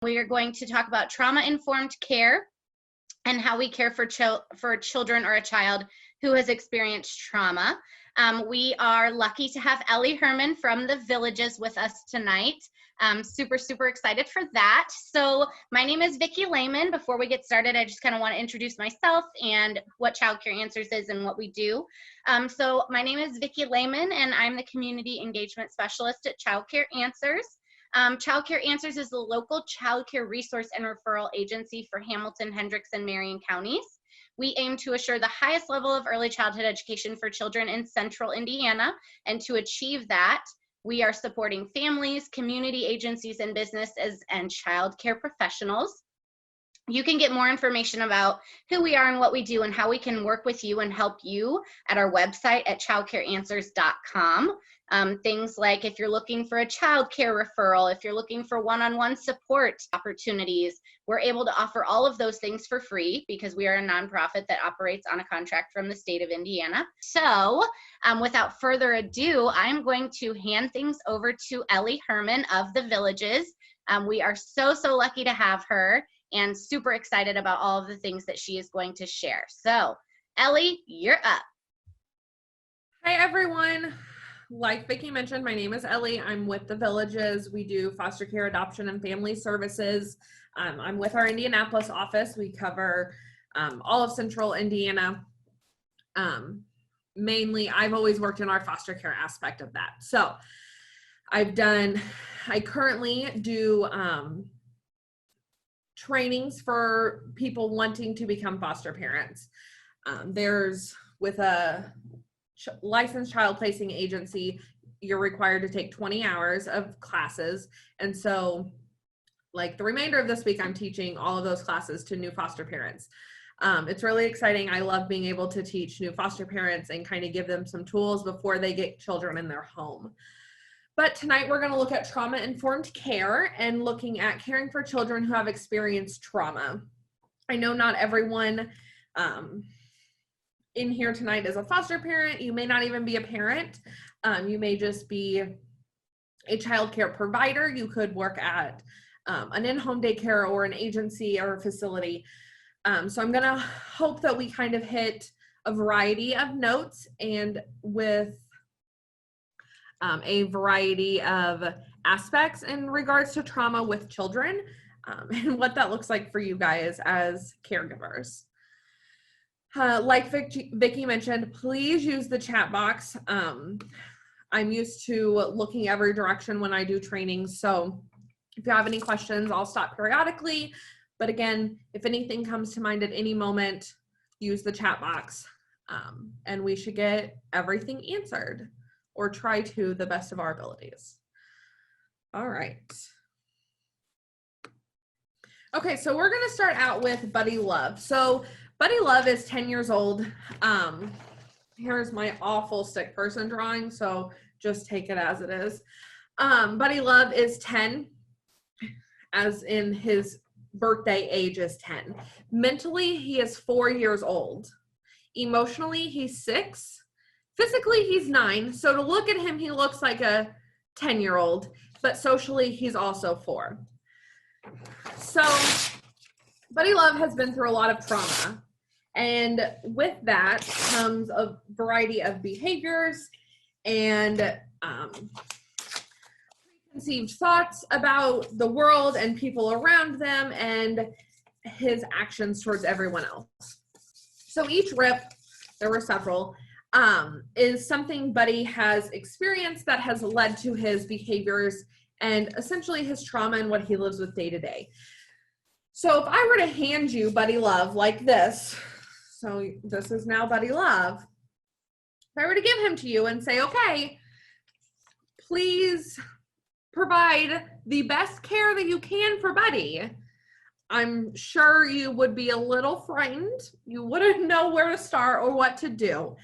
We are going to talk about trauma-informed care and how we care for children or a child who has experienced trauma. We are lucky to have Ellie Herman from the Villages with us tonight. Super excited for that. So my name is Vicki Lehman. Before we get started, I just kind of want to introduce myself and what Child Care Answers is and what we do. So my name is Vicki Lehman, and I'm the Community Engagement Specialist at Child Care Answers. Child Care Answers is the local child care resource and referral agency for Hamilton, Hendricks, and Marion counties. We aim to assure the highest level of early childhood education for children in central Indiana, and to achieve that, we are supporting families, community agencies, and businesses and child care professionals. You can get more information about who we are and what we do and how we can work with you and help you at our website at childcareanswers.com. Things like if you're looking for a child care referral, if you're looking for one-on-one support opportunities, we're able to offer all of those things for free because we are a nonprofit that operates on a contract from the state of Indiana. So without further ado, I'm going to hand things over to Ellie Herman of the Villages. We are so lucky to have her and super excited about all of the things that she is going to share. So Ellie, you're up. Hi everyone. Like Vicki mentioned, my name is Ellie. I'm with the Villages. We do foster care, adoption, and family services. I'm with our Indianapolis office. We cover all of central Indiana. Mainly, I've always worked in our foster care aspect of that. So I currently do trainings for people wanting to become foster parents. There's with a licensed child placing agency, you're required to take 20 hours of classes. And so like the remainder of this week, I'm teaching all of those classes to new foster parents. It's really exciting. I love being able to teach new foster parents and kind of give them some tools before they get children in their home. But tonight we're going to look at trauma-informed care and looking at caring for children who have experienced trauma. I know not everyone in here tonight is a foster parent. You may not even be a parent. You may just be a child care provider. You could work at an in-home daycare or an agency or a facility. So I'm going to hope that we kind of hit a variety of notes and with a variety of aspects in regards to trauma with children and what that looks like for you guys as caregivers. Like Vicki mentioned, please use the chat box. I'm used to looking every direction when I do training, so if you have any questions, I'll stop periodically. But again, if anything comes to mind at any moment, use the chat box, and we should get everything answered, or try to the best of our abilities. All right. Okay, so we're gonna start out with Buddy Love. So Buddy Love is 10 years old. Here's my awful stick person drawing, so just take it as it is. Buddy Love is 10, as in his birthday age is 10. Mentally, he is 4 years old. Emotionally, he's 6. Physically, he's 9, so to look at him, he looks like a 10-year-old, but socially, he's also 4. So, Buddy Love has been through a lot of trauma, and with that comes a variety of behaviors and preconceived thoughts about the world and people around them and his actions towards everyone else. So each rip, there were several, is something Buddy has experienced that has led to his behaviors and essentially his trauma and what he lives with day to day. So if I were to hand you Buddy Love like this, so this is now Buddy Love, if I were to give him to you and say, okay, please provide the best care that you can for Buddy, I'm sure you would be a little frightened. You wouldn't know where to start or what to do.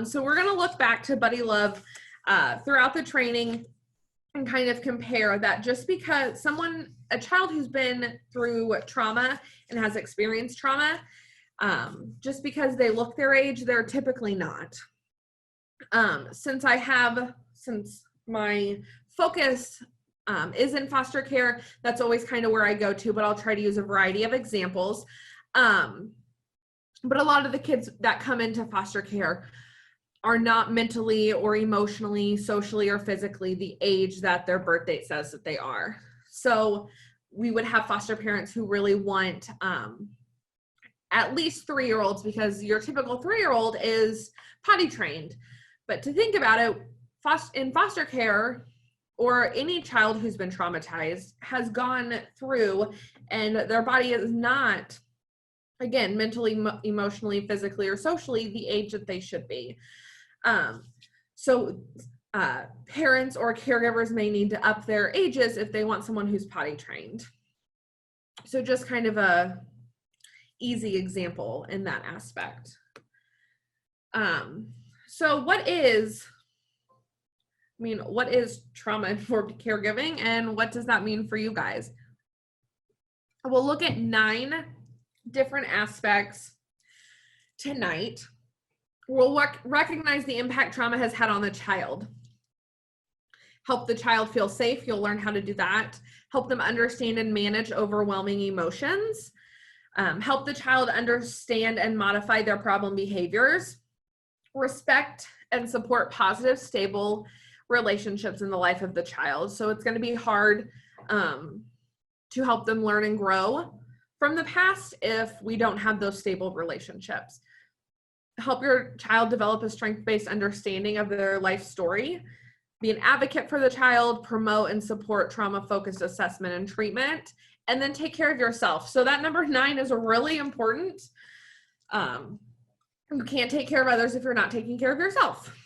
So we're going to look back to Buddy Love throughout the training and kind of compare that. Just because a child who's been through trauma and has experienced trauma, just because they look their age, they're typically not. Since my focus is in foster care, that's always kind of where I go to, but I'll try to use a variety of examples. But a lot of the kids that come into foster care are not mentally or emotionally, socially, or physically the age that their birth date says that they are. So we would have foster parents who really want at least 3-year-olds, because your typical 3-year-old is potty trained. But to think about it, in foster care, or any child who's been traumatized has gone through, and their body is not, again, mentally, emotionally, physically, or socially the age that they should be. So parents or caregivers may need to up their ages if they want someone who's potty trained. So just kind of a easy example in that aspect. So what is trauma-informed caregiving, and what does that mean for you guys? We'll look at 9 different aspects tonight. We'll recognize the impact trauma has had on the child. Help the child feel safe. You'll learn how to do that. Help them understand and manage overwhelming emotions. Help the child understand and modify their problem behaviors. Respect and support positive, stable relationships in the life of the child. So it's going to be hard to help them learn and grow from the past if we don't have those stable relationships. Help your child develop a strength-based understanding of their life story. Be an advocate for the child, promote and support trauma-focused assessment and treatment, and then take care of yourself. So that number 9 is really important. You can't take care of others if you're not taking care of yourself.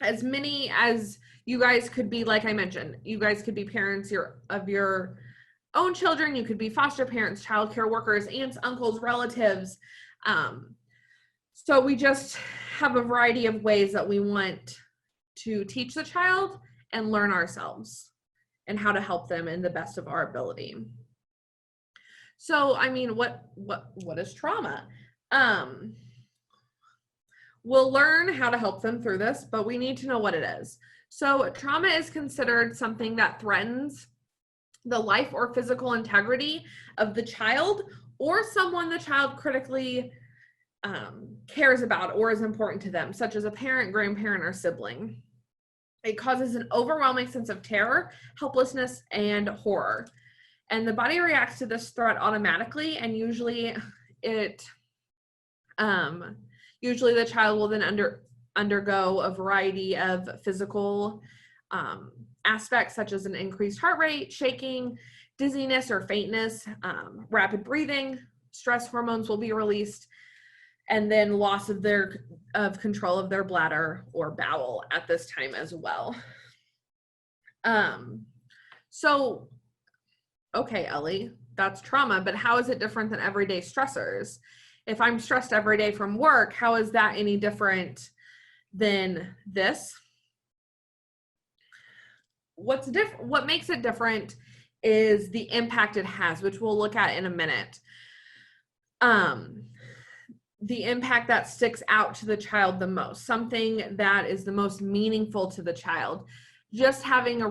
As many as you guys could be, like I mentioned, you guys could be parents of your own children. You could be foster parents, child care workers, aunts, uncles, relatives. So we just have a variety of ways that we want to teach the child and learn ourselves and how to help them in the best of our ability. So, I mean, what is trauma? We'll learn how to help them through this, but we need to know what it is. So trauma is considered something that threatens the life or physical integrity of the child or someone the child critically cares about or is important to them, such as a parent, grandparent, or sibling. It causes an overwhelming sense of terror, helplessness, and horror. And the body reacts to this threat automatically, and usually the child will then undergo a variety of physical aspects, such as an increased heart rate, shaking, dizziness or faintness, rapid breathing, stress hormones will be released, and then loss of control of their bladder or bowel at this time as well. So, okay, Ellie, that's trauma, but how is it different than everyday stressors? If I'm stressed every day from work, how is that any different than this? What makes it different is the impact it has, which we'll look at in a minute. The impact that sticks out to the child the most, something that is the most meaningful to the child. Just having our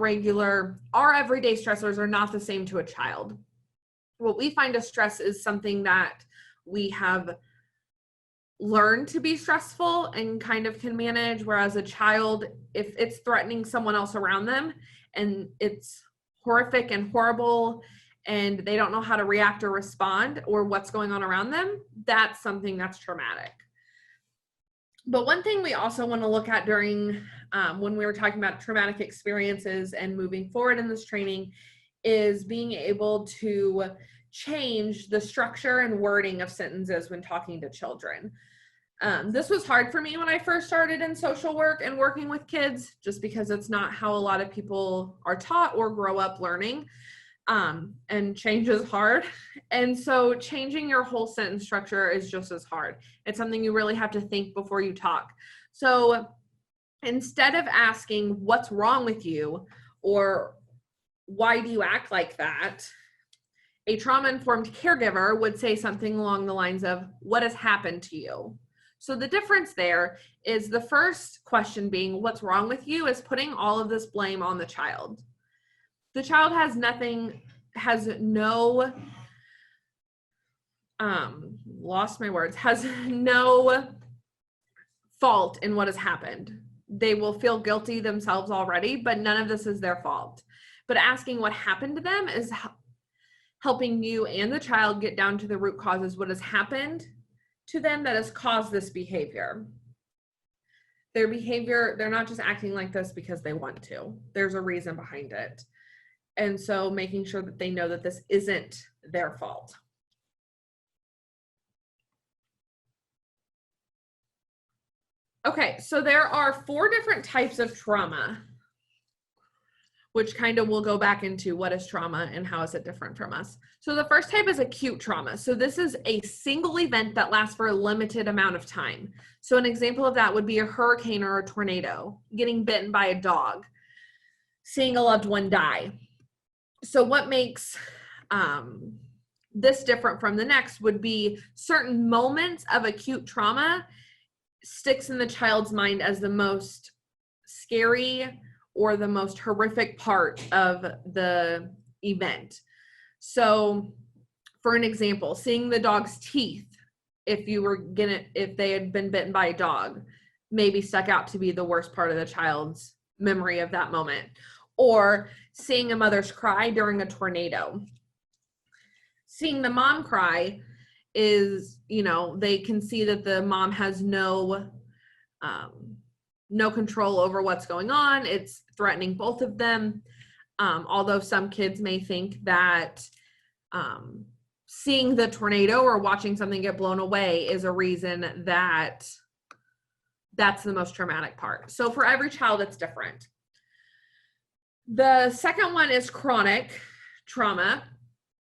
everyday stressors are not the same to a child. What we find a stress is something that we have learned to be stressful and kind of can manage, whereas a child, if it's threatening someone else around them and it's horrific and horrible and they don't know how to react or respond or what's going on around them, that's something that's traumatic. But one thing we also want to look at during when we were talking about traumatic experiences and moving forward in this training is being able to change the structure and wording of sentences when talking to children. This was hard for me when I first started in social work and working with kids, just because it's not how a lot of people are taught or grow up learning. And change is hard. And so changing your whole sentence structure is just as hard. It's something you really have to think before you talk. So instead of asking what's wrong with you or why do you act like that, a trauma-informed caregiver would say something along the lines of, what has happened to you? So the difference there is the first question being, what's wrong with you, is putting all of this blame on the child. The child has no, lost my words, has no fault in what has happened. They will feel guilty themselves already, but none of this is their fault. But asking what happened to them is helping you and the child get down to the root causes, what has happened to them that has caused this behavior. Their behavior, they're not just acting like this because they want to. There's a reason behind it. And so making sure that they know that this isn't their fault. Okay, so there are 4 different types of trauma, which kind of will go back into what is trauma and how is it different from us. So the first type is acute trauma. So this is a single event that lasts for a limited amount of time. So an example of that would be a hurricane or a tornado, getting bitten by a dog, seeing a loved one die. So what makes this different from the next would be certain moments of acute trauma sticks in the child's mind as the most scary or the most horrific part of the event. So for an example, seeing the dog's teeth, if they had been bitten by a dog, maybe stuck out to be the worst part of the child's memory of that moment. Or seeing a mother's cry during a tornado. Seeing the mom cry is, they can see that the mom has no control over what's going on. It's threatening both of them. Although some kids may think that seeing the tornado or watching something get blown away is a reason that that's the most traumatic part. So for every child, it's different. The second one is chronic trauma.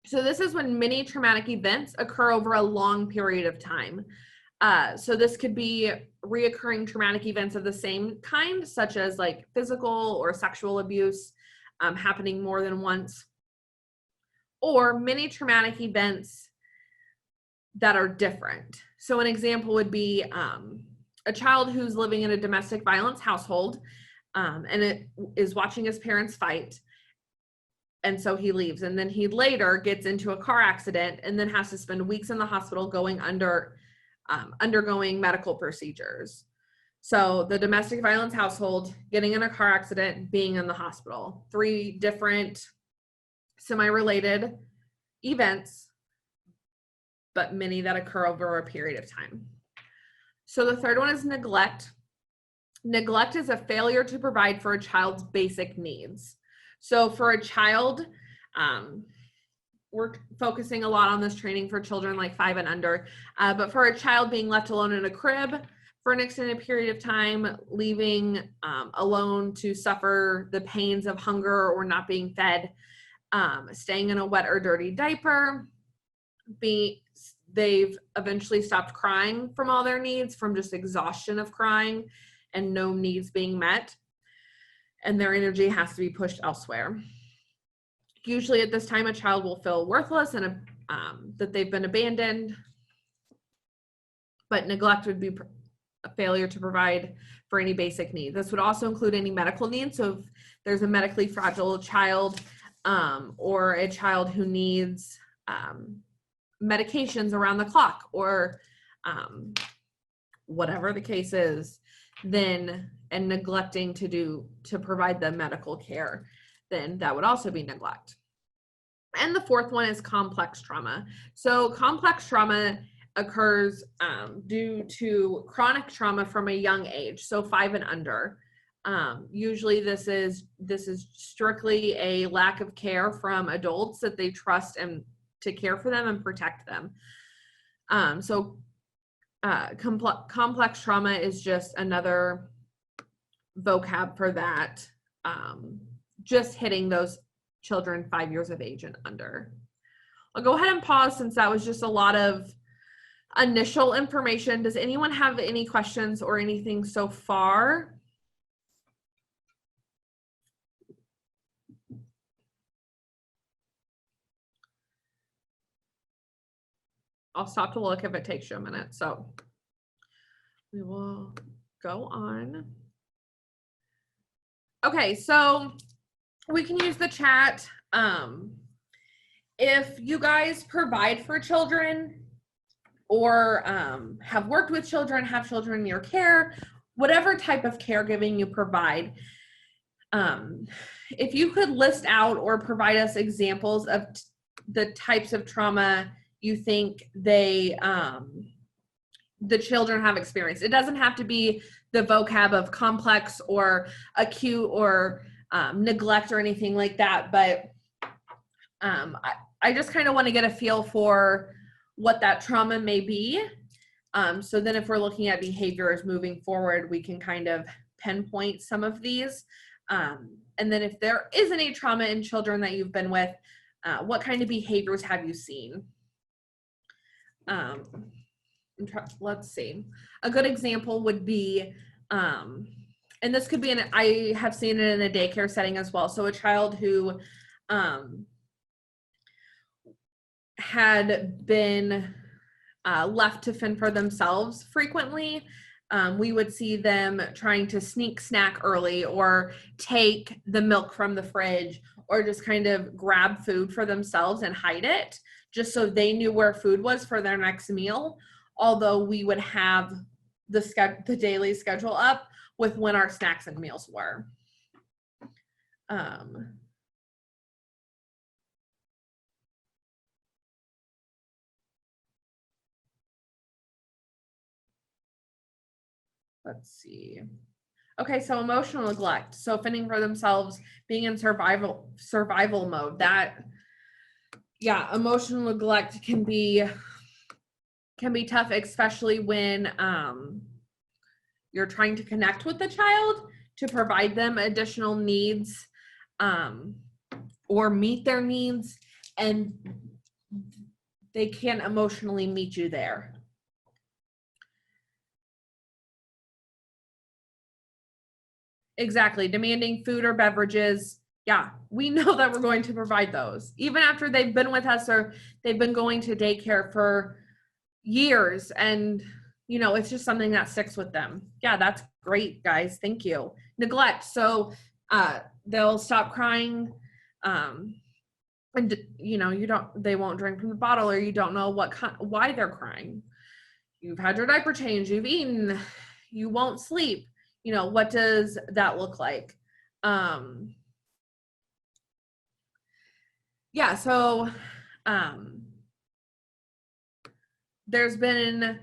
So this is when many traumatic events occur over a long period of time. So this could be reoccurring traumatic events of the same kind, such as like physical or sexual abuse happening more than once, or many traumatic events that are different. So an example would be a child who's living in a domestic violence household and it is watching his parents fight. And so he leaves, and then he later gets into a car accident and then has to spend weeks in the hospital undergoing medical procedures. So the domestic violence household, getting in a car accident, being in the hospital. 3 different semi-related events, but many that occur over a period of time. So the third one is neglect. Neglect is a failure to provide for a child's basic needs. So for a child, we're focusing a lot on this training for children like 5 and under, but for a child being left alone in a crib for an extended period of time, leaving alone to suffer the pains of hunger or not being fed, staying in a wet or dirty diaper, they've eventually stopped crying from all their needs, from just exhaustion of crying and no needs being met, and their energy has to be pushed elsewhere. Usually at this time, a child will feel worthless and that they've been abandoned, but neglect would be a failure to provide for any basic needs. This would also include any medical needs. So if there's a medically fragile child or a child who needs medications around the clock or whatever the case is, then and neglecting to provide the medical care, then that would also be neglect. And the fourth one is complex trauma. So complex trauma occurs due to chronic trauma from a young age, so 5 and under. Usually this is strictly a lack of care from adults that they trust and to care for them and protect them. Complex trauma is just another vocab for that, just hitting those children 5 years of age and under. I'll go ahead and pause since that was just a lot of initial information. Does anyone have any questions or anything so far? I'll stop to look if it takes you a minute. So We will go on. Okay, so we can use the chat. If you guys provide for children or have worked with children, have children in your care, whatever type of caregiving you provide, if you could list out or provide us examples of the types of trauma you think the children have experienced. It doesn't have to be the vocab of complex or acute or neglect or anything like that, but I just kind of want to get a feel for what that trauma may be. So then if we're looking at behaviors moving forward, we can kind of pinpoint some of these. And then if there is any trauma in children that you've been with, what kind of behaviors have you seen? Let's see. A good example would be, and this could be, I have seen it in a daycare setting as well. So a child who had been left to fend for themselves frequently. We would see them trying to sneak snack early or take the milk from the fridge or just kind of grab food for themselves and hide it just so they knew where food was for their next meal. Although we would have the daily schedule up with when our snacks and meals were. Let's see. Okay, so emotional neglect. So fending for themselves, being in survival mode. That, yeah, emotional neglect can be tough, especially when you're trying to connect with the child to provide them additional needs or meet their needs, and they can't emotionally meet you there. Exactly. Demanding food or beverages. Yeah, we know that we're going to provide those. Even after they've been with us or they've been going to daycare for years, and you know, it's just something that sticks with them. Yeah, that's great, guys. Thank you. Neglect. So they'll stop crying, and you know, they won't drink from the bottle, or you don't know why they're crying. You've had your diaper changed, you've eaten, you won't sleep. You know, what does that look like? Yeah, so there's been,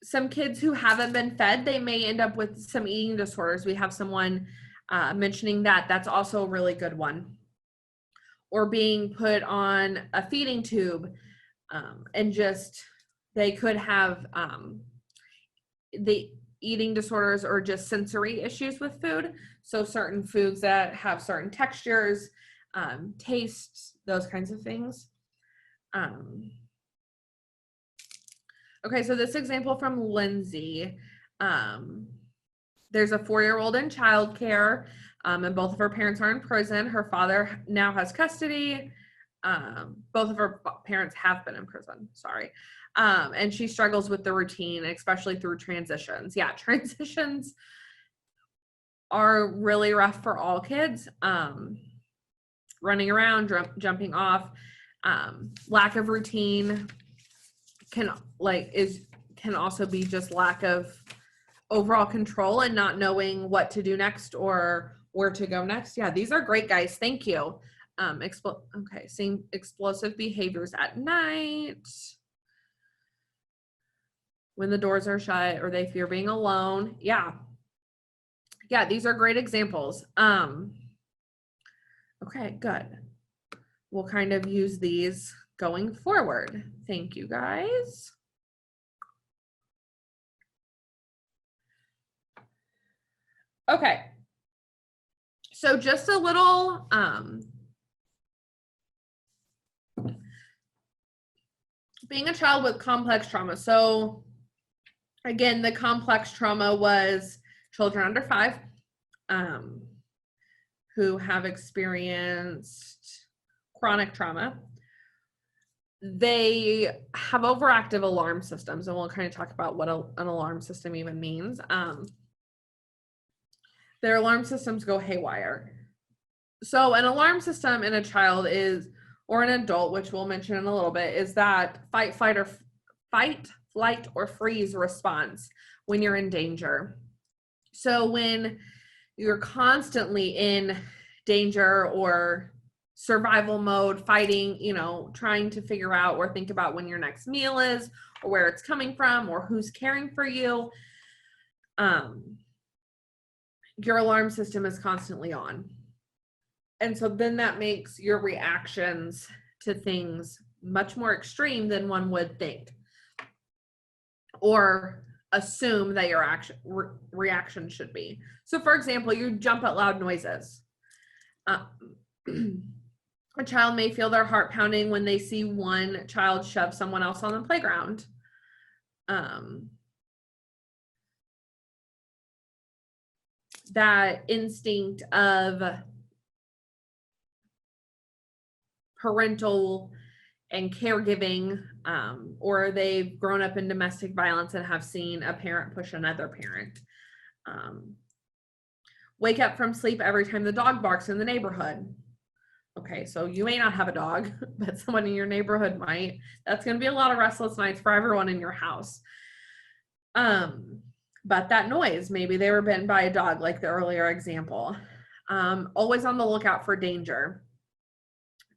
some kids who haven't been fed, they may end up with some eating disorders. We have someone mentioning that. That's also a really good one. Or being put on a feeding tube, and just they could have the eating disorders or just sensory issues with food. So certain foods that have certain textures, tastes, those kinds of things. Okay, so this example from Lindsay, there's a 4-year-old in childcare, and both of her parents are in prison. Her father now has custody. Both of her parents have been in prison, sorry. And she struggles with the routine, especially through transitions. Yeah, transitions are really rough for all kids. Running around, jumping off, lack of routine can also be just lack of overall control and not knowing what to do next or where to go next. Yeah, these are great, guys. Thank you. Okay, seeing explosive behaviors at night, when the doors are shut or they fear being alone. Yeah, these are great examples. Okay, good. We'll kind of use these going forward. Thank you, guys. Okay, so just a little being a child with complex trauma. So again, the complex trauma was children under 5 who have experienced chronic trauma. they have overactive alarm systems, and we'll kind of talk about what an alarm system even means. Their alarm systems go haywire. So an alarm system in a child is, or an adult, which we'll mention in a little bit, is that fight, flight, or freeze response when you're in danger. So when you're constantly in danger or survival mode, fighting, trying to figure out or think about when your next meal is, or where it's coming from, or who's caring for you, your alarm system is constantly on. And so then that makes your reactions to things much more extreme than one would think, or assume that your reaction should be. So for example, you jump at loud noises. A child may feel their heart pounding when they see one child shove someone else on the playground. That instinct of parental and caregiving, or they've grown up in domestic violence and have seen a parent push another parent. Wake up from sleep every time the dog barks in the neighborhood. Okay, so you may not have a dog, but someone in your neighborhood might. That's going to be a lot of restless nights for everyone in your house. But that noise, maybe they were bitten by a dog, like the earlier example. Always on the lookout for danger.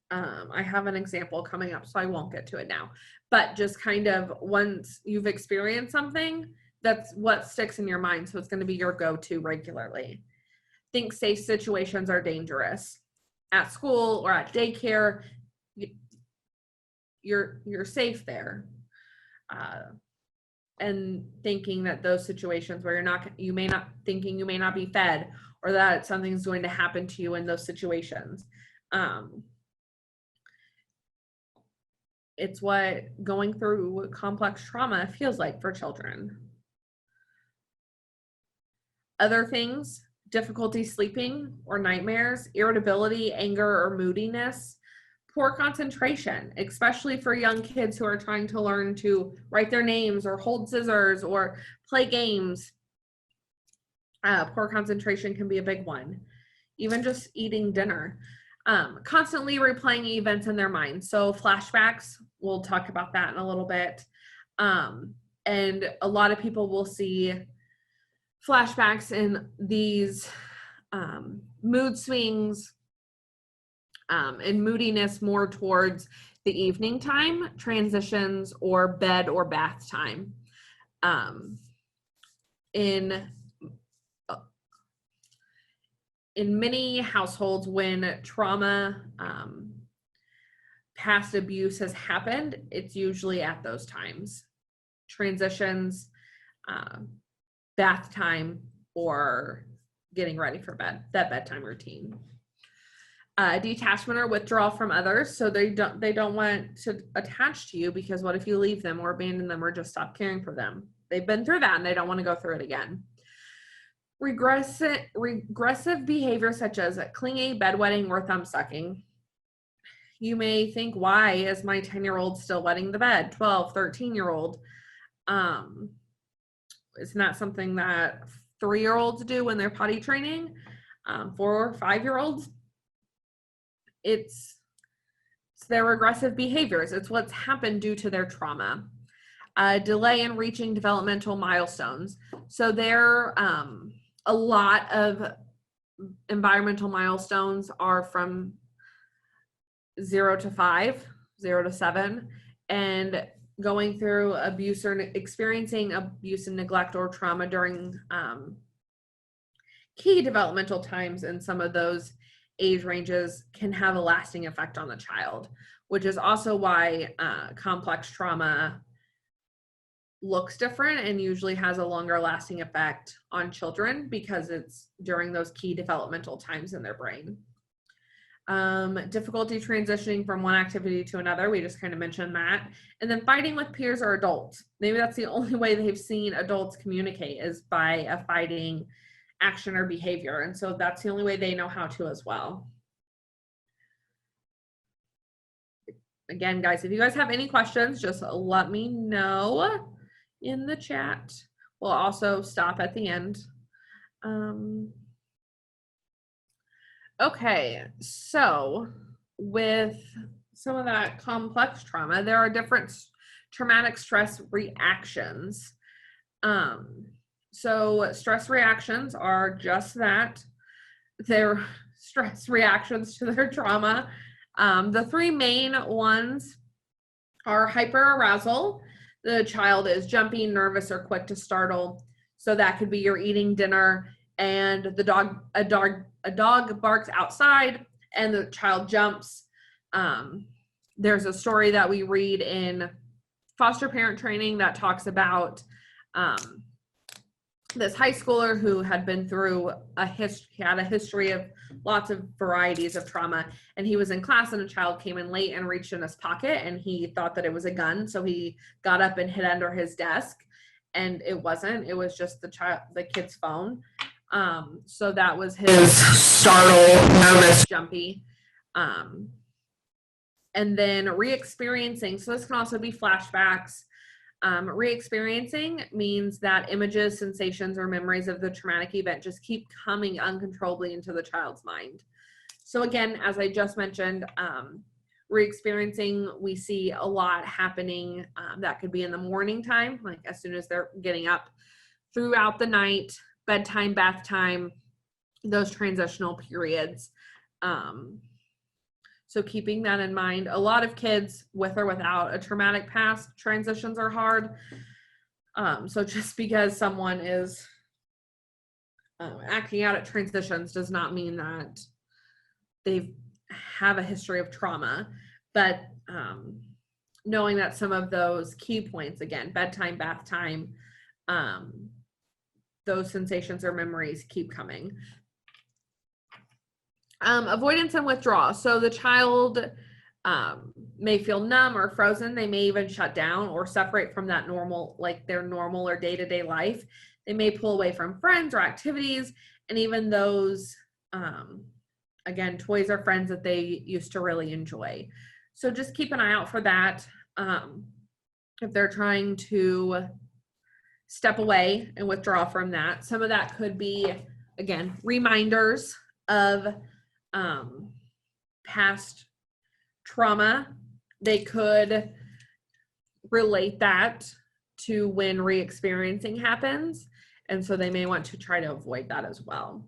I have an example coming up, so I won't get to it now. But just kind of once you've experienced something, that's what sticks in your mind. So it's going to be your go-to regularly. Think safe situations are dangerous. At school or at daycare, you're safe there. And thinking that those situations where you may not be fed, or that something's going to happen to you in those situations. It's what going through complex trauma feels like for children. Other things: difficulty sleeping or nightmares, irritability, anger, or moodiness, poor concentration, especially for young kids who are trying to learn to write their names or hold scissors or play games. Poor concentration can be a big one. Even just eating dinner. Constantly replaying events in their mind. So flashbacks, we'll talk about that in a little bit. And a lot of people will see flashbacks in these mood swings and moodiness more towards the evening time, transitions, or bed or bath time. In many households, when trauma, past abuse has happened, it's usually at those times. Transitions, bath time, or getting ready for bed, that bedtime routine. Detachment or withdrawal from others. So they don't want to attach to you, because what if you leave them or abandon them or just stop caring for them? They've been through that and they don't want to go through it again. Regressive behavior such as clingy, bedwetting, or thumb sucking. You may think, why is my 10-year-old still wetting the bed? 12, 13-year-old. It's not something that 3-year-olds do when they're potty training. 4 or 5-year-olds. It's their regressive behaviors. It's what's happened due to their trauma. Delay in reaching developmental milestones. So a lot of environmental milestones are from 0 to 5, 0 to 7, and going through abuse or experiencing abuse and neglect or trauma during key developmental times in some of those age ranges can have a lasting effect on the child, which is also why complex trauma looks different and usually has a longer lasting effect on children, because it's during those key developmental times in their brain. Difficulty transitioning from one activity to another, we just kind of mentioned that. And then fighting with peers or adults. Maybe that's the only way they've seen adults communicate, is by a fighting action or behavior. And so that's the only way they know how to as well. again, guys, if you guys have any questions, just let me know in the chat. We'll also stop at the end. Okay, so with some of that complex trauma, there are different traumatic stress reactions. So stress reactions are just that. They're stress reactions to their trauma. The three main ones are hyperarousal. The child is jumpy, nervous, or quick to startle. So that could be you're eating dinner and a dog barks outside and the child jumps. There's a story that we read in foster parent training that talks about this high schooler who had been through a history of lots of varieties of trauma, and he was in class and a child came in late and reached in his pocket and he thought that it was a gun, so he got up and hid under his desk, and it wasn't. It was just the kid's phone. So that was his startle, nervous, jumpy. And then re-experiencing, so this can also be flashbacks. Re-experiencing means that images, sensations, or memories of the traumatic event just keep coming uncontrollably into the child's mind. So again, as I just mentioned, re-experiencing, we see a lot happening. That could be in the morning time, like as soon as they're getting up, throughout the night, bedtime, bath time, those transitional periods. So keeping that in mind, a lot of kids with or without a traumatic past, transitions are hard. So just because someone is acting out at transitions does not mean that they have a history of trauma, but knowing that some of those key points, again, bedtime, bath time, those sensations or memories keep coming. Avoidance and withdrawal. So the child may feel numb or frozen. They may even shut down or separate from that normal, like their normal or day-to-day life. They may pull away from friends or activities, and even those, again, toys or friends that they used to really enjoy. So just keep an eye out for that. If they're trying to step away and withdraw from that, some of that could be, again, reminders of past trauma. They could relate that to when re-experiencing happens, and so they may want to try to avoid that as well.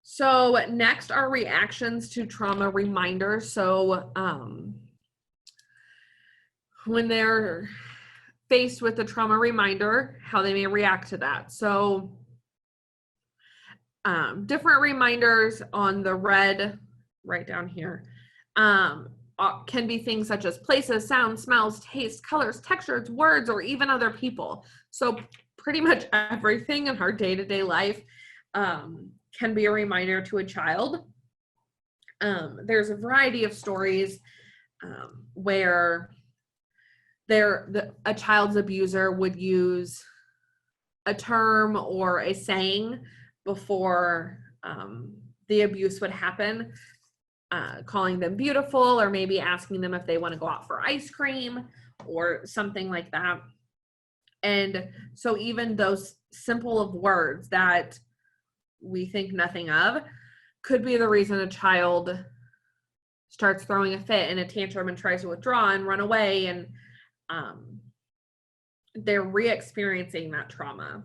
So next are reactions to trauma reminders. So when they're faced with a trauma reminder, how they may react to that. So different reminders on the red, right down here, can be things such as places, sounds, smells, tastes, colors, textures, words, or even other people. So pretty much everything in our day-to-day life can be a reminder to a child. There's a variety of stories where a child's abuser would use a term or a saying before the abuse would happen, calling them beautiful, or maybe asking them if they want to go out for ice cream or something like that. And so even those simple of words that we think nothing of could be the reason a child starts throwing a fit and a tantrum and tries to withdraw and run away, and they're re-experiencing that trauma.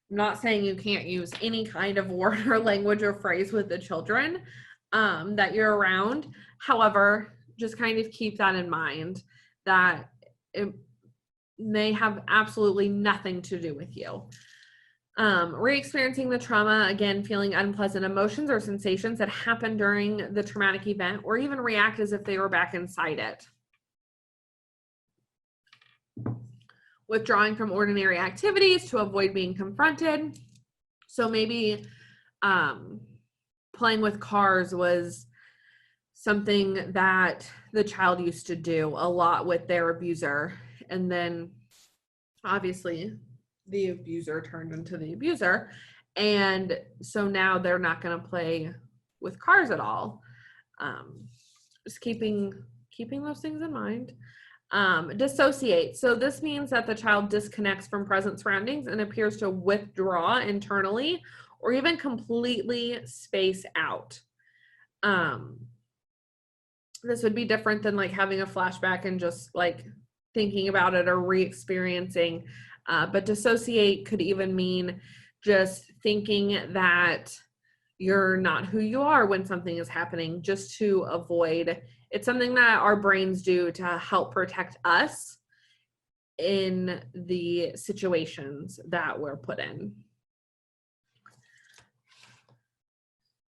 I'm not saying you can't use any kind of word or language or phrase with the children that you're around. However, just kind of keep that in mind, that it may have absolutely nothing to do with you. Re-experiencing the trauma, again, feeling unpleasant emotions or sensations that happen during the traumatic event, or even react as if they were back inside it. Withdrawing from ordinary activities to avoid being confronted. So maybe playing with cars was something that the child used to do a lot with their abuser, and then obviously the abuser turned into the abuser, and so now they're not going to play with cars at all. Just keeping those things in mind. Dissociate. So this means that the child disconnects from present surroundings and appears to withdraw internally or even completely space out. This would be different than like having a flashback and just like thinking about it or re-experiencing. But dissociate could even mean just thinking that you're not who you are when something is happening, just to avoid. It's something that our brains do to help protect us in the situations that we're put in.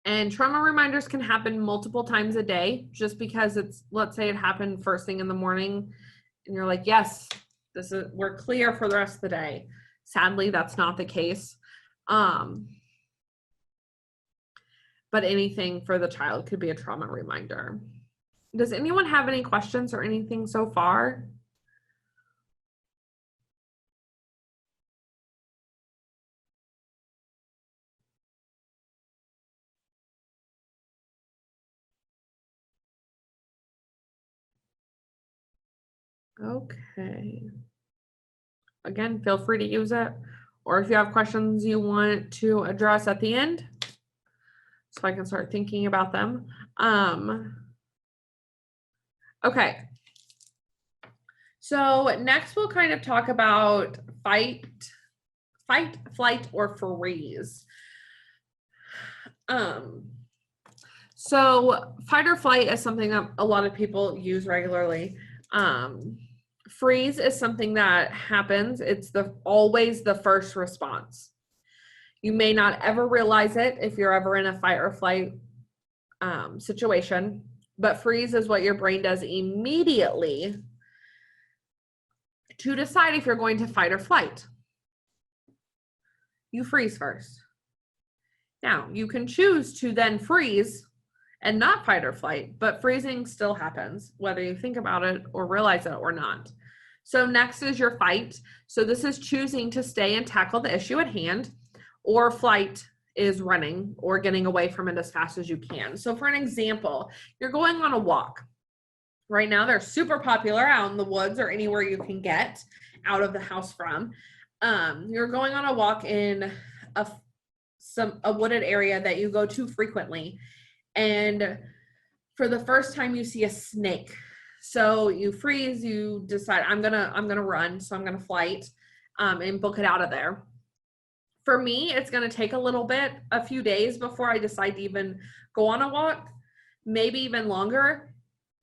And trauma reminders can happen multiple times a day. Just because it's, let's say it happened first thing in the morning and you're like, yes, we're clear for the rest of the day. Sadly, that's not the case. But anything for the child could be a trauma reminder. Does anyone have any questions or anything so far? Okay. Again, feel free to use it. Or if you have questions you want to address at the end, so I can start thinking about them. Okay. So next we'll kind of talk about fight, flight, or freeze. So fight or flight is something that a lot of people use regularly. Freeze is something that happens. It's always the first response. You may not ever realize it if you're ever in a fight or flight situation, but freeze is what your brain does immediately to decide if you're going to fight or flight. You freeze first. Now, you can choose to then freeze and not fight or flight, but freezing still happens, whether you think about it or realize it or not. So next is your fight. So this is choosing to stay and tackle the issue at hand, or flight is running or getting away from it as fast as you can. So for an example, you're going on a walk. Right now, they're super popular out in the woods or anywhere you can get out of the house from. You're going on a walk in a wooded area that you go to frequently. And for the first time you see a snake. So you freeze, you decide I'm gonna run, so I'm gonna flight and book it out of there. For me, it's gonna take a few days before I decide to even go on a walk, maybe even longer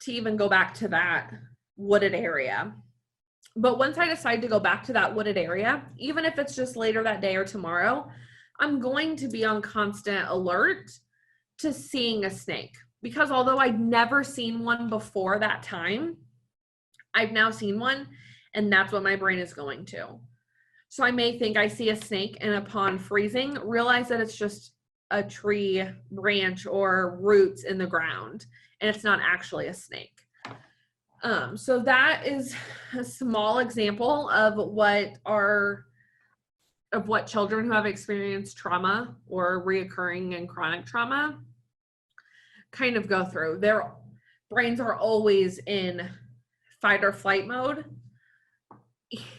to even go back to that wooded area. But once I decide to go back to that wooded area, even if it's just later that day or tomorrow, I'm going to be on constant alert to seeing a snake, because although I'd never seen one before that time, I've now seen one, and that's what my brain is going to. So I may think I see a snake, and upon freezing, realize that it's just a tree branch or roots in the ground, and it's not actually a snake. So that is a small example of what children who have experienced trauma or reoccurring and chronic trauma kind of go through. Their brains are always in fight or flight mode,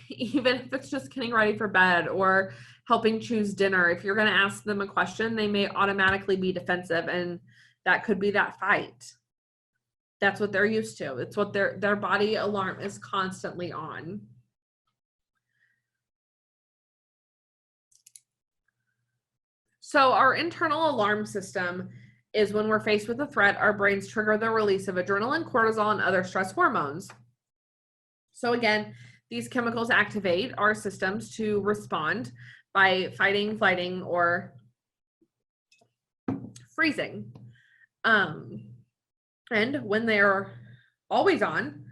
even if it's just getting ready for bed or helping choose dinner. If you're going to ask them a question, they may automatically be defensive, and that could be that fight. That's what they're used to. It's what their body alarm is constantly on. So our internal alarm system is when we're faced with a threat, our brains trigger the release of adrenaline, cortisol, and other stress hormones. So again, these chemicals activate our systems to respond by fighting, flighting, or freezing. And when they're always on,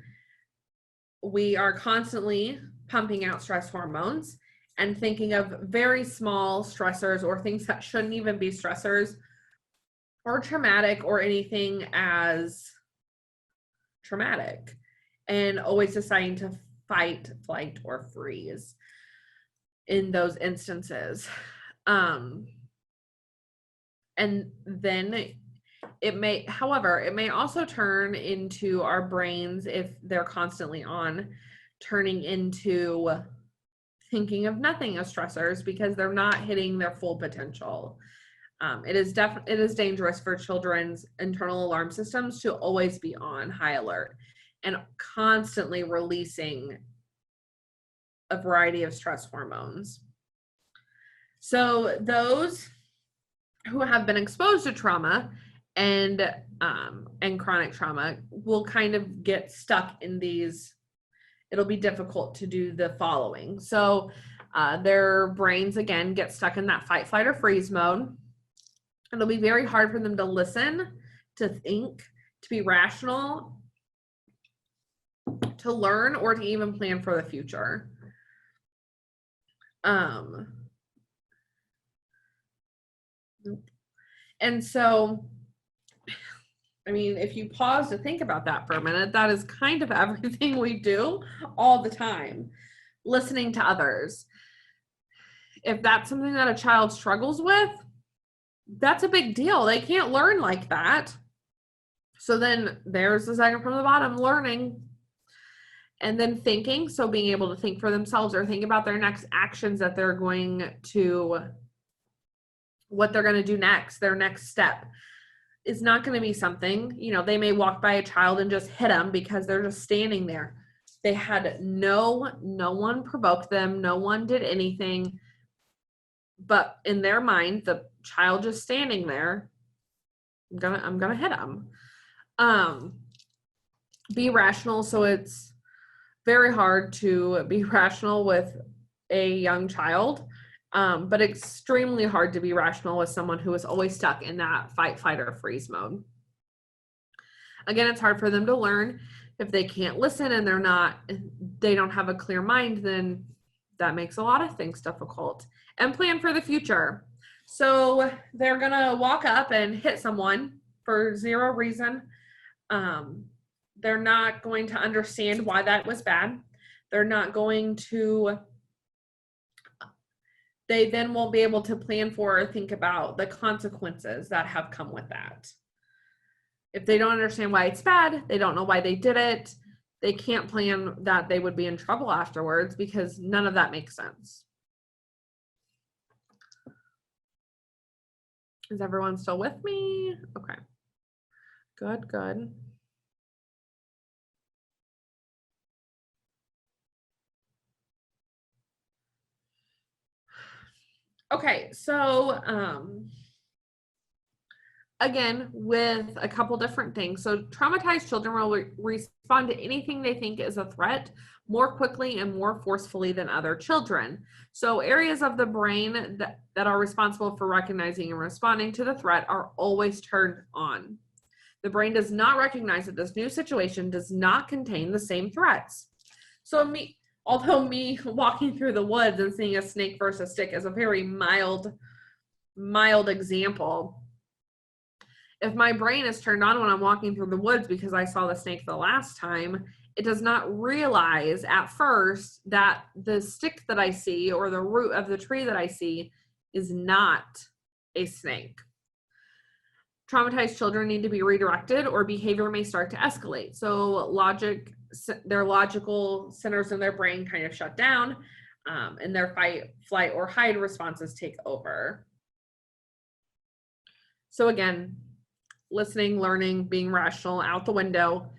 we are constantly pumping out stress hormones and thinking of very small stressors or things that shouldn't even be stressors or traumatic or anything as traumatic, and always deciding to fight, flight, or freeze in those instances. And then however, it may also turn into our brains, if they're constantly on, turning into thinking of nothing as stressors because they're not hitting their full potential. It is dangerous for children's internal alarm systems to always be on high alert and constantly releasing a variety of stress hormones. So those who have been exposed to trauma and chronic trauma will kind of get stuck in these. It'll be difficult to do the following. So their brains, again, get stuck in that fight, flight, or freeze mode. It'll be very hard for them to listen, to think, to be rational, to learn, or to even plan for the future. And so, I mean, if you pause to think about that for a minute, that is kind of everything we do all the time. Listening to others. If that's something that a child struggles with, that's a big deal. They can't learn like that. So then there's the second from the bottom, learning. And then thinking, so being able to think for themselves or think about their next actions that they're going to, what they're going to do next, their next step is not going to be something, they may walk by a child and just hit them because they're just standing there. They had no one provoked them. No one did anything. But in their mind, the child just standing there, I'm gonna hit them. Be rational. So it's very hard to be rational with a young child, but extremely hard to be rational with someone who is always stuck in that fight, flight, or freeze mode. Again, it's hard for them to learn. If they can't listen and they don't have a clear mind, then that makes a lot of things difficult. And plan for the future. So they're gonna walk up and hit someone for zero reason. They're not going to understand why that was bad. They're not going to, they then won't be able to plan for or think about the consequences that have come with that. If they don't understand why it's bad, they don't know why they did it, they can't plan that they would be in trouble afterwards because none of that makes sense. Is everyone still with me? Okay. Good. Okay, so again, with a couple different things. So traumatized children will respond to anything they think is a threat more quickly and more forcefully than other children. So areas of the brain that are responsible for recognizing and responding to the threat are always turned on. The brain does not recognize that this new situation does not contain the same threats. So although me walking through the woods and seeing a snake versus stick is a very mild example, if my brain is turned on when I'm walking through the woods because I saw the snake the last time, it does not realize at first that the stick that I see or the root of the tree that I see is not a snake. Traumatized children need to be redirected or behavior may start to escalate. So their logical centers in their brain kind of shut down, and their fight, flight, or hide responses take over. So again, listening, learning, being rational, out the window,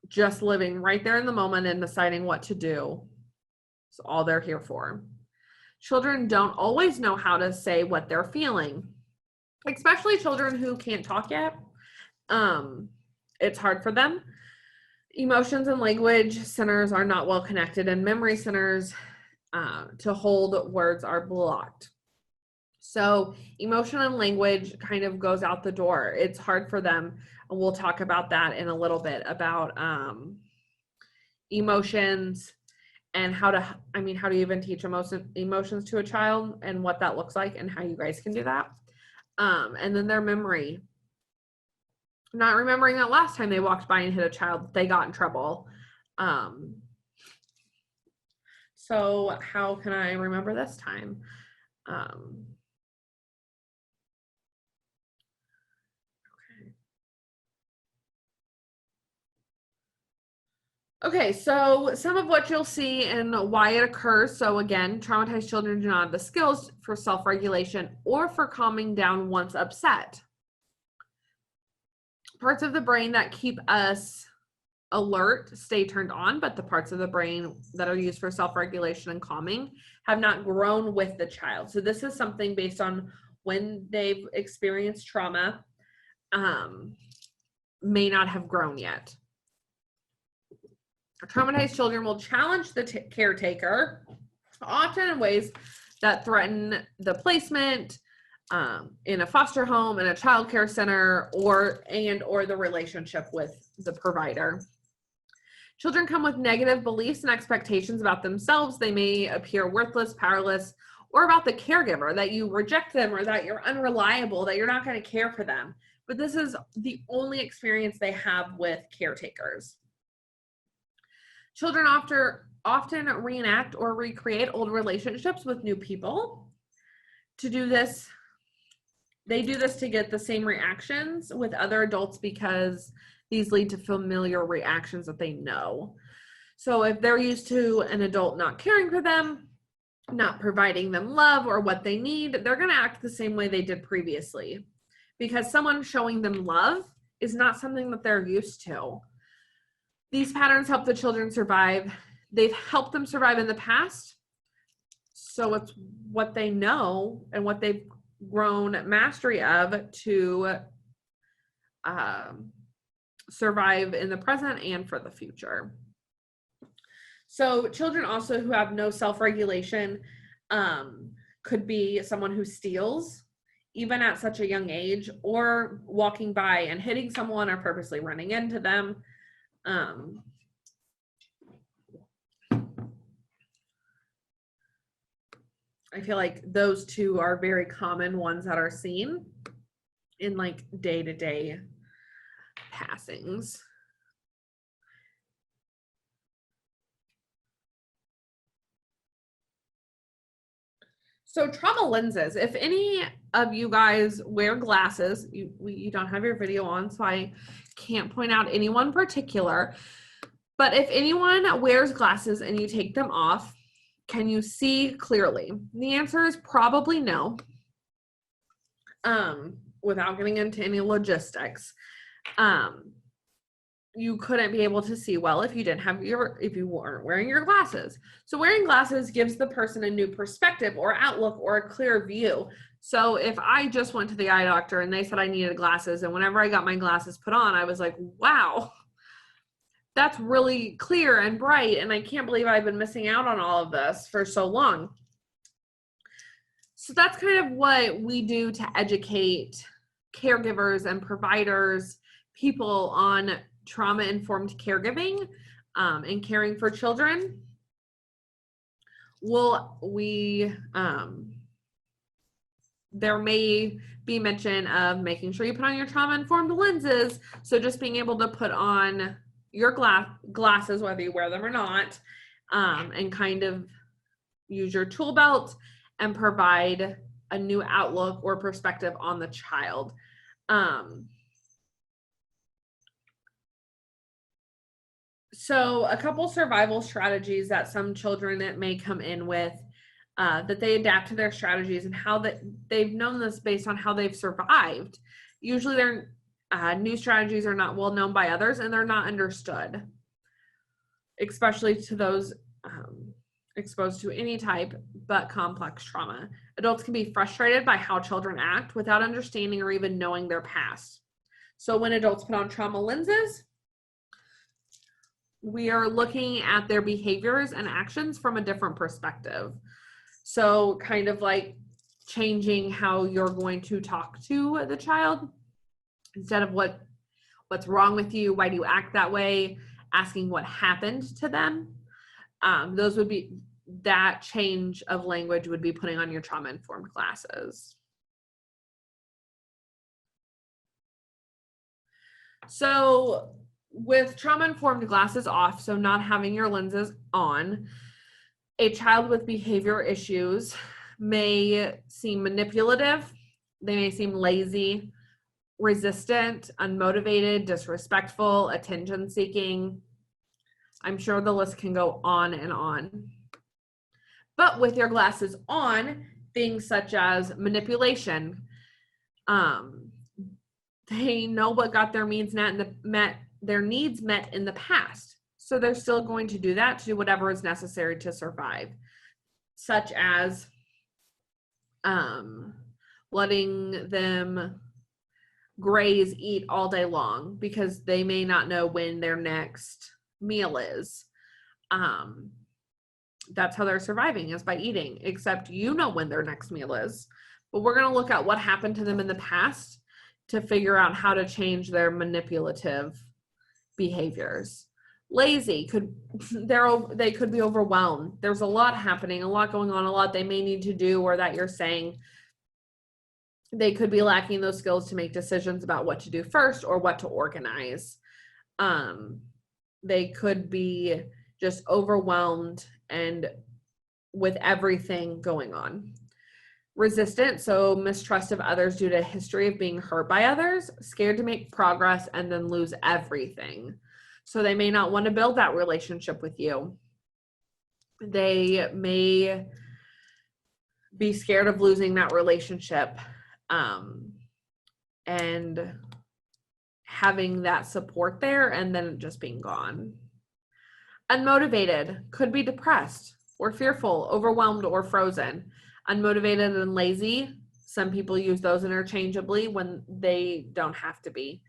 just living right there in the moment and deciding what to do. It's all they're here for. Children don't always know how to say what they're feeling, especially children who can't talk yet. It's hard for them. Emotions and language centers are not well connected, and memory centers to hold words are blocked. So emotion and language kind of goes out the door. It's hard for them. And we'll talk about that in a little bit about emotions and how do you even teach emotions to a child and what that looks like and how you guys can do that. And then their memory, not remembering that last time they walked by and hit a child, they got in trouble. So how can I remember this time? Okay, so some of what you'll see and why it occurs. So again, traumatized children do not have the skills for self-regulation or for calming down once upset. Parts of the brain that keep us alert stay turned on, but the parts of the brain that are used for self-regulation and calming have not grown with the child. So this is something based on when they've experienced trauma, may not have grown yet. Traumatized children will challenge the caretaker, often in ways that threaten the placement in a foster home, in a child care center, or the relationship with the provider. Children come with negative beliefs and expectations about themselves. They may appear worthless, powerless, or about the caregiver, that you reject them or that you're unreliable, that you're not going to care for them. But this is the only experience they have with caretakers. Children often reenact or recreate old relationships with new people. To do this, they do this to get the same reactions with other adults because these lead to familiar reactions that they know. So if they're used to an adult not caring for them, not providing them love or what they need, they're going to act the same way they did previously, because someone showing them love is not something that they're used to. These patterns help the children survive. They've helped them survive in the past, so it's what they know and what they've grown mastery of to survive in the present and for the future. So children also who have no self-regulation could be someone who steals, even at such a young age, or walking by and hitting someone or purposely running into them. I feel like those two are very common ones that are seen in like day-to-day passings. So trauma lenses, if any of you guys wear glasses, you don't have your video on, so I can't point out anyone particular, but if anyone wears glasses and you take them off, can you see clearly? The answer is probably no, without getting into any logistics. You couldn't be able to see well if you weren't wearing your glasses. So wearing glasses gives the person a new perspective or outlook or a clear view. So if I just went to the eye doctor and they said I needed glasses, and whenever I got my glasses put on, I was like, wow, that's really clear and bright, and I can't believe I've been missing out on all of this for so long. So that's kind of what we do to educate caregivers and providers, people on trauma-informed caregiving and caring for children. There may be mention of making sure you put on your trauma-informed lenses. So just being able to put on your glasses, whether you wear them or not, and kind of use your tool belt and provide a new outlook or perspective on the child. So a couple survival strategies that some children that may come in with, that they adapt to their strategies and how they've known this based on how they've survived. Usually their new strategies are not well known by others, and they're not understood, especially to those exposed to any type but complex trauma. Adults can be frustrated by how children act without understanding or even knowing their past. So when adults put on trauma lenses, we are looking at their behaviors and actions from a different perspective. So kind of like changing how you're going to talk to the child. Instead of what's wrong with you, why do you act that way, asking what happened to them. That change of language would be putting on your trauma-informed glasses. So with trauma-informed glasses off, so not having your lenses on, a child with behavior issues may seem manipulative, they may seem lazy, resistant, unmotivated, disrespectful, attention-seeking. I'm sure the list can go on and on. But with your glasses on, things such as manipulation, they know what got their needs met in the past. So they're still going to do that, to do whatever is necessary to survive, such as letting them graze, eat all day long because they may not know when their next meal is. That's how they're surviving, is by eating, except you know when their next meal is. But we're going to look at what happened to them in the past to figure out how to change their manipulative behaviors. Lazy, they could be overwhelmed. There's a lot happening, a lot going on, a lot they may need to do, or that you're saying they could be lacking those skills to make decisions about what to do first or what to organize. They could be just overwhelmed and with everything going on. Resistant, so mistrust of others due to a history of being hurt by others, scared to make progress and then lose everything. So they may not want to build that relationship with you. They may be scared of losing that relationship, and having that support there and then just being gone. Unmotivated, could be depressed or fearful, overwhelmed, or frozen. Unmotivated and lazy, some people use those interchangeably when they don't have to be.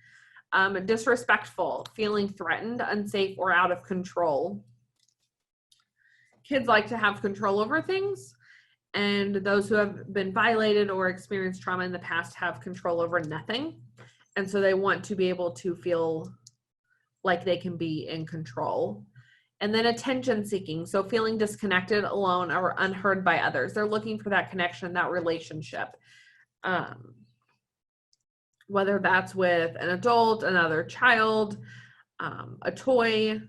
Disrespectful, feeling threatened, unsafe, or out of control. Kids like to have control over things, and those who have been violated or experienced trauma in the past have control over nothing. And so they want to be able to feel like they can be in control. And then attention seeking, so feeling disconnected, alone, or unheard by others. They're looking for that connection, that relationship. Whether that's with an adult, another child, a toy,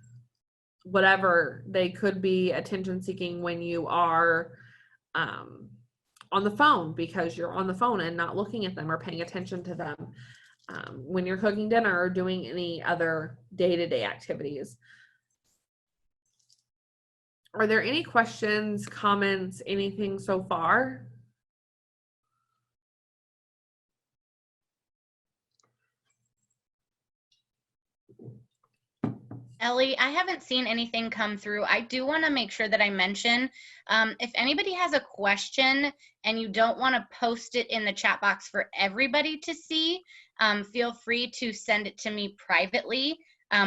whatever. They could be attention seeking when you are on the phone, because you're on the phone and not looking at them or paying attention to them. When you're cooking dinner or doing any other day-to-day activities. Are there any questions, comments, anything so far? Ellie, I haven't seen anything come through. I do want to make sure that I mention, if anybody has a question and you don't want to post it in the chat box for everybody to see, feel free to send it to me privately,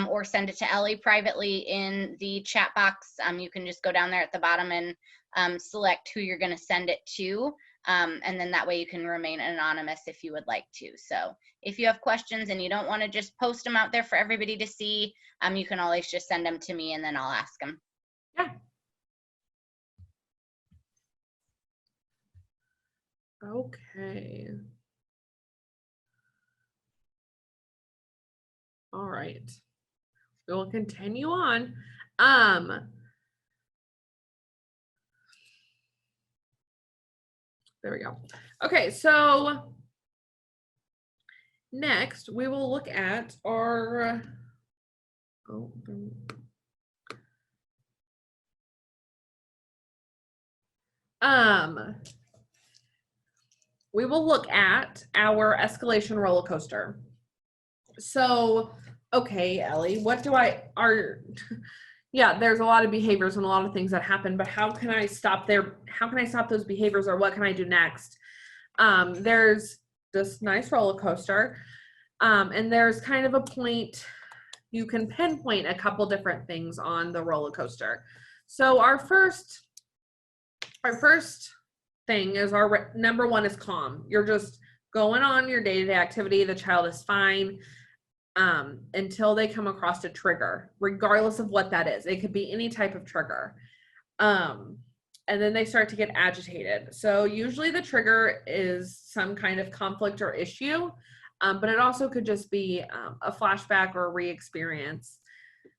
or send it to Ellie privately in the chat box. You can just go down there at the bottom and select who you're going to send it to. And then that way you can remain anonymous if you would like to. So if you have questions and you don't want to just post them out there for everybody to see, you can always just send them to me and then I'll ask them. Yeah. Okay. All right. We will continue on. There we go. Okay, so next we will look at our we will look at our escalation roller coaster. So, okay, Ellie, yeah, there's a lot of behaviors and a lot of things that happen, but how can I stop those behaviors, or what can I do next? There's this nice roller coaster, and there's kind of a point, you can pinpoint a couple different things on the roller coaster. So our first thing is number one is calm. You're just going on your day-to-day activity. The child is fine until they come across a trigger, regardless of what that is. It could be any type of trigger. And then they start to get agitated. So usually the trigger is some kind of conflict or issue, but it also could just be a flashback or a re-experience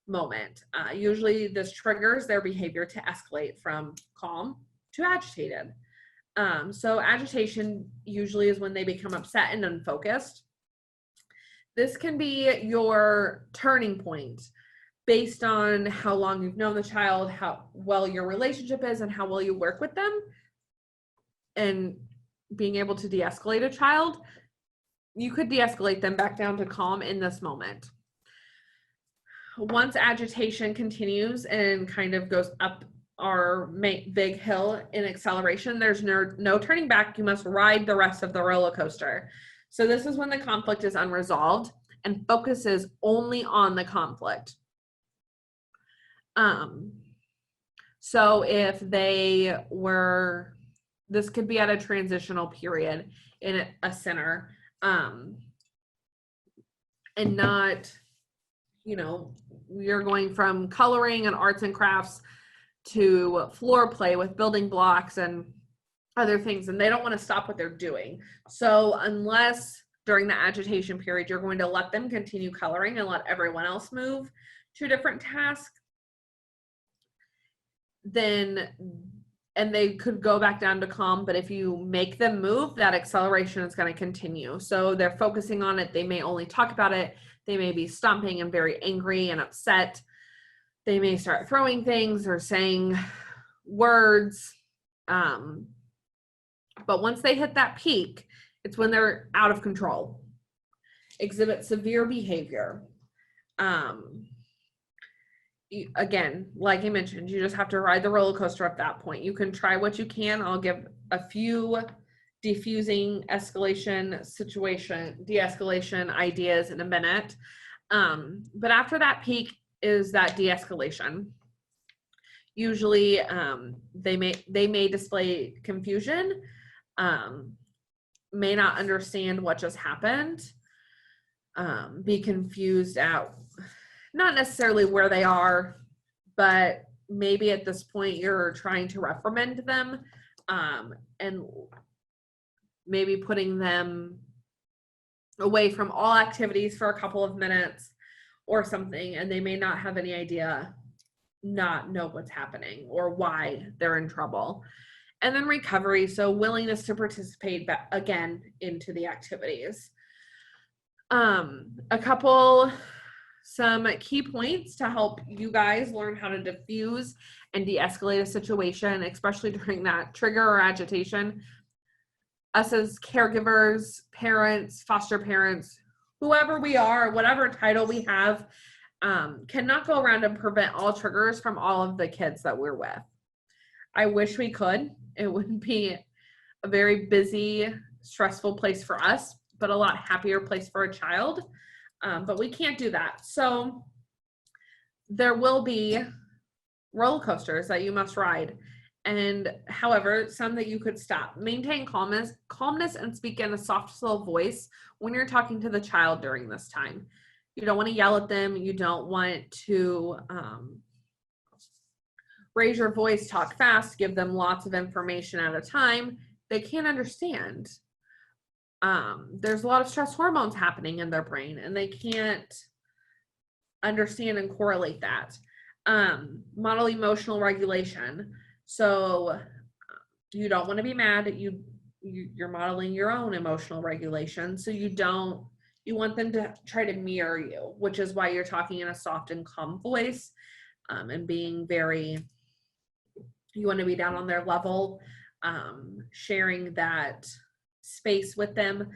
moment. Usually this triggers their behavior to escalate from calm to agitated. So agitation usually is when they become upset and unfocused. This can be your turning point. based on how long you've known the child, how well your relationship is, and how well you work with them, and being able to de-escalate a child, you could de-escalate them back down to calm in this moment. Once agitation continues and kind of goes up our big hill in acceleration, there's no turning back. You must ride the rest of the roller coaster. So this is when the conflict is unresolved and focuses only on the conflict. So if they were, this could be at a transitional period in a center, and not, you're going from coloring and arts and crafts to floor play with building blocks and other things, and they don't want to stop what they're doing. So unless during the agitation period, you're going to let them continue coloring and let everyone else move to different tasks, then, and they could go back down to calm, but if you make them move, that acceleration is going to continue. So they're focusing on it. They may only talk about it. They may be stomping and very angry and upset. They may start throwing things or saying words. But once they hit that peak, it's when they're out of control, exhibit severe behavior. Again, like I mentioned, you just have to ride the roller coaster at that point. You can try what you can. I'll give a few diffusing escalation situation, de-escalation ideas in a minute. But after that peak is that de-escalation. Usually they may display confusion, may not understand what just happened, be confused at not necessarily where they are, but maybe at this point you're trying to reprimand them, and maybe putting them away from all activities for a couple of minutes or something, and they may not have any idea, not know what's happening or why they're in trouble. And then recovery, so willingness to participate back again into the activities. Some key points to help you guys learn how to diffuse and de-escalate a situation, especially during that trigger or agitation. Us as caregivers, parents, foster parents, whoever we are, whatever title we have, cannot go around and prevent all triggers from all of the kids that we're with. I wish we could. It would be a very busy, stressful place for us, but a lot happier place for a child. But we can't do that. So there will be roller coasters that you must ride. And however, some that you could stop. Maintain calmness and speak in a soft, slow voice when you're talking to the child during this time. You don't want to yell at them. You don't want to raise your voice, talk fast, give them lots of information at a time. They can't understand. There's a lot of stress hormones happening in their brain, and they can't understand and correlate that. Model emotional regulation. So you don't want to be mad. You're modeling your own emotional regulation. So you want them to try to mirror you, which is why you're talking in a soft and calm voice, and being you want to be down on their level, sharing that space with them.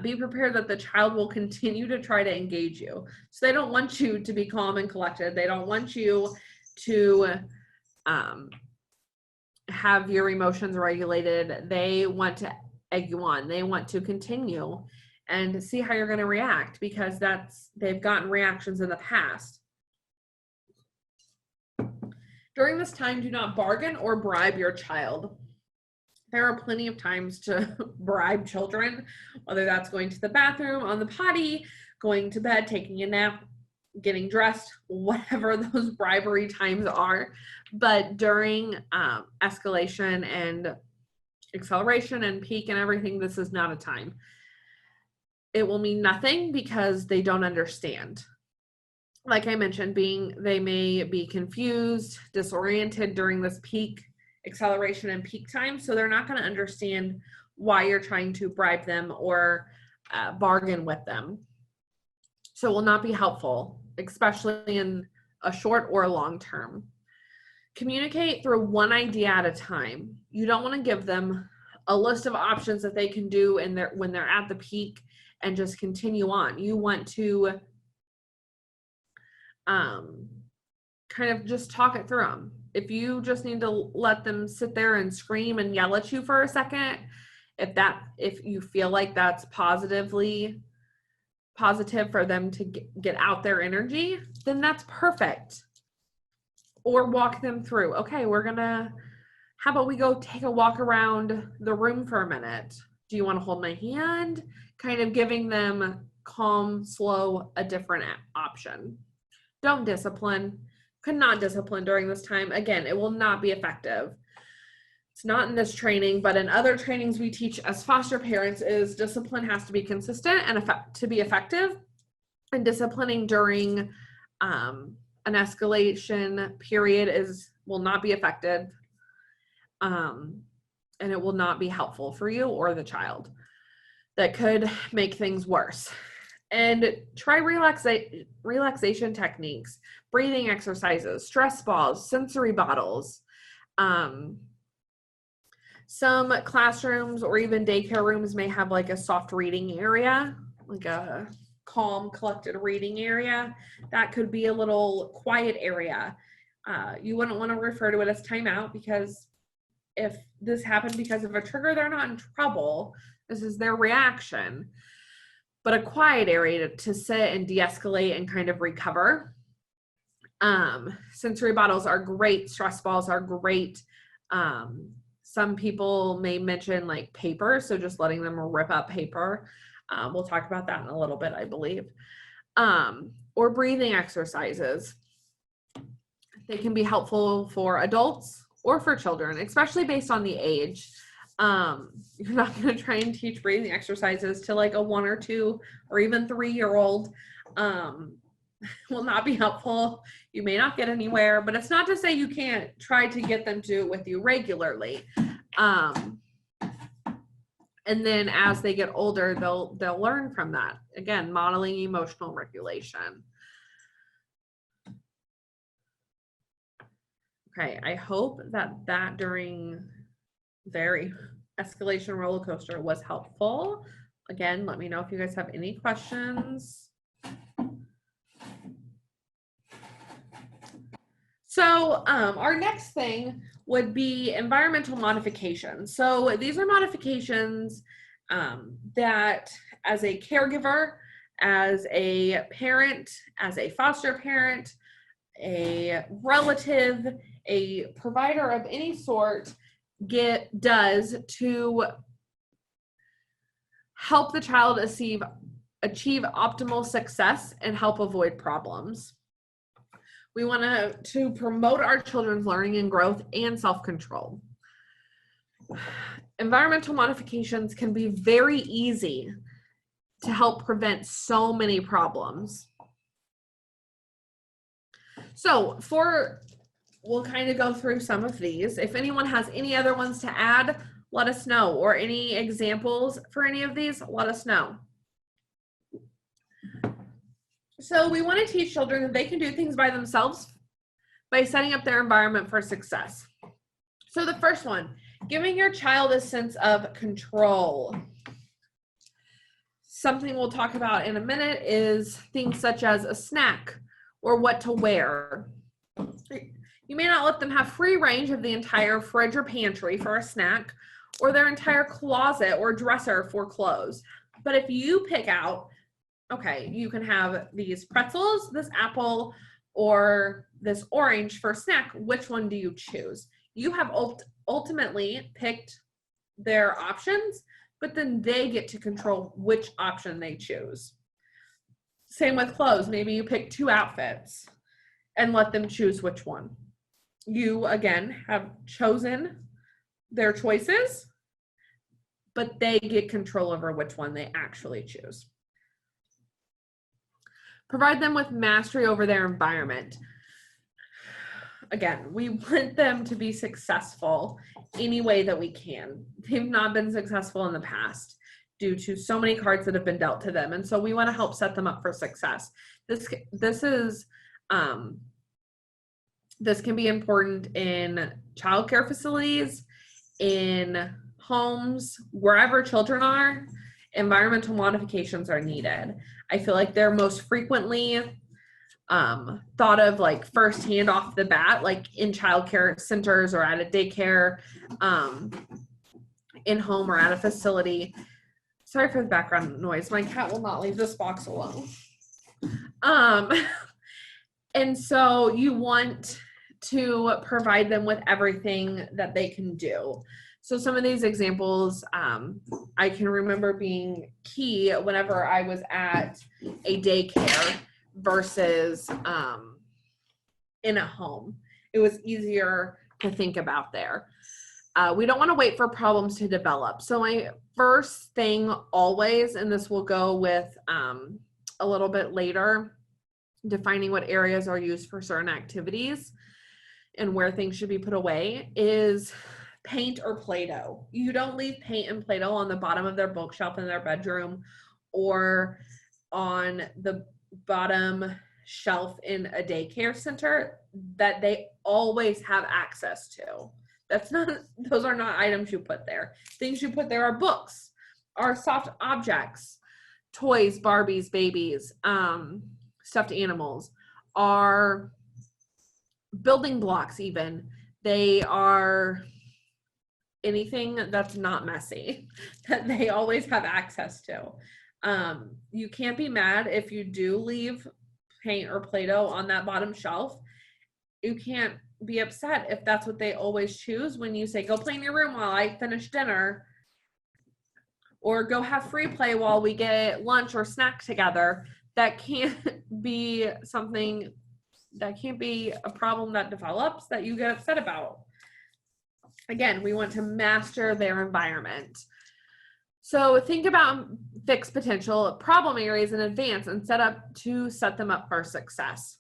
Be prepared that the child will continue to try to engage you. So they don't want you to be calm and collected. They don't want you to have your emotions regulated. They want to egg you on. They want to continue and see how you're going to react, because they've gotten reactions in the past. During this time, do not bargain or bribe your child. There are plenty of times to bribe children, whether that's going to the bathroom, on the potty, going to bed, taking a nap, getting dressed, whatever those bribery times are. But during escalation and acceleration and peak and everything, this is not a time. It will mean nothing because they don't understand. Like I mentioned, they may be confused, disoriented during this peak acceleration and peak time, so they're not going to understand why you're trying to bribe them or bargain with them. So it will not be helpful, especially in a short or long term. Communicate through one idea at a time. You don't want to give them a list of options that they can do when they're at the peak and just continue on. You want to kind of just talk it through them. If you just need to let them sit there and scream and yell at you for a second, if you feel like that's positive for them to get out their energy, then that's perfect. Or walk them through. Okay, how about we go take a walk around the room for a minute? Do you want to hold my hand? Kind of giving them calm, slow, a different option. Don't discipline. Could not discipline during this time. Again, it will not be effective. It's not in this training, but in other trainings we teach as foster parents is discipline has to be consistent and to be effective. And disciplining during an escalation period will not be effective. And it will not be helpful for you or the child. That could make things worse. And try relaxation techniques, breathing exercises, stress balls, sensory bottles. Some classrooms or even daycare rooms may have like a soft reading area, like a calm, collected reading area. That could be a little quiet area. You wouldn't want to refer to it as timeout, because if this happened because of a trigger, they're not in trouble. This is their reaction. But a quiet area to sit and de-escalate and kind of recover. Sensory bottles are great. Stress balls are great. Some people may mention like paper, so just letting them rip up paper. We'll talk about that in a little bit, I believe. Or breathing exercises. They can be helpful for adults or for children, especially based on the age. You're not going to try and teach breathing exercises to like a 1 or 2 or even 3-year-old. Will not be helpful. You may not get anywhere, but it's not to say you can't try to get them to do it with you regularly. And then as they get older, they'll learn from that. Again, modeling emotional regulation. Okay, I hope that during their escalation roller coaster was helpful. Again, let me know if you guys have any questions. So our next thing would be environmental modifications. So these are modifications that as a caregiver, as a parent, as a foster parent, a relative, a provider of any sort does to help the child achieve optimal success and help avoid problems. We want to promote our children's learning and growth and self-control. Environmental modifications can be very easy to help prevent so many problems. So we'll kind of go through some of these. If anyone has any other ones to add, let us know, or any examples for any of these, let us know. So we want to teach children that they can do things by themselves by setting up their environment for success. So the first one, giving your child a sense of control. Something we'll talk about in a minute is things such as a snack or what to wear. You may not let them have free range of the entire fridge or pantry for a snack, or their entire closet or dresser for clothes. But if you pick out, okay, you can have these pretzels, this apple, or this orange for snack, which one do you choose? You have ultimately picked their options, but then they get to control which option they choose. Same with clothes. Maybe you pick 2 outfits and let them choose which one. You, again, have chosen their choices, but they get control over which one they actually choose. Provide them with mastery over their environment. Again, we want them to be successful any way that we can. They've not been successful in the past due to so many cards that have been dealt to them. And so we want to help set them up for success. This is This can be important in childcare facilities, in homes, wherever children are. Environmental modifications are needed. I feel like they're most frequently thought of like firsthand off the bat, like in childcare centers or at a daycare, in home or at a facility. Sorry for the background noise. My cat will not leave this box alone. And so you want to provide them with everything that they can do. So some of these examples, I can remember being key whenever I was at a daycare versus in a home. It was easier to think about there. We don't want to wait for problems to develop. So my first thing always, and this will go with a little bit later, defining what areas are used for certain activities and where things should be put away, is paint or Play-Doh. You don't leave paint and Play-Doh on the bottom of their bookshelf in their bedroom or on the bottom shelf in a daycare center that they always have access to. Those are not items you put there. Things you put there are books, are soft objects, toys, Barbies, babies, stuffed animals, are building blocks even. They are anything that's not messy that they always have access to. You can't be mad if you do leave paint or Play-Doh on that bottom shelf. You can't be upset if that's what they always choose when you say, go play in your room while I finish dinner, or go have free play while we get lunch or snack together. That can't be something, that can't be a problem that develops that you get upset about. Again, we want to master their environment. So think about fixed potential problem areas in advance and set them up for success.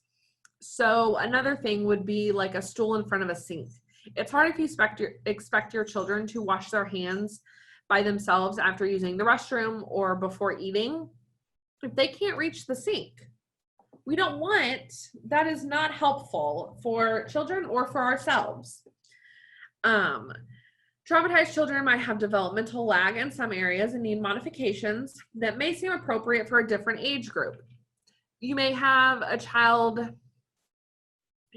So another thing would be like a stool in front of a sink. It's hard if you expect your children to wash their hands by themselves after using the restroom or before eating if they can't reach the sink. We don't want, that is not helpful for children or for ourselves. Traumatized children might have developmental lag in some areas and need modifications that may seem appropriate for a different age group. You may have a child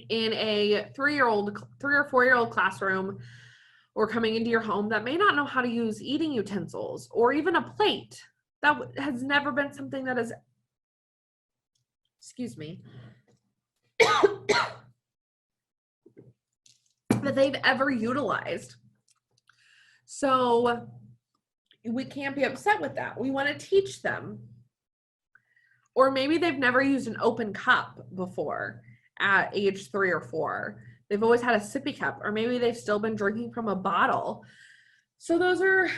in a 3 or 4-year-old classroom or coming into your home that may not know how to use eating utensils or even a plate. That has never been something that is, that they've ever utilized. So we can't be upset with that. We want to teach them. Or maybe they've never used an open cup before at age 3 or 4. They've always had a sippy cup, or maybe they've still been drinking from a bottle. So those are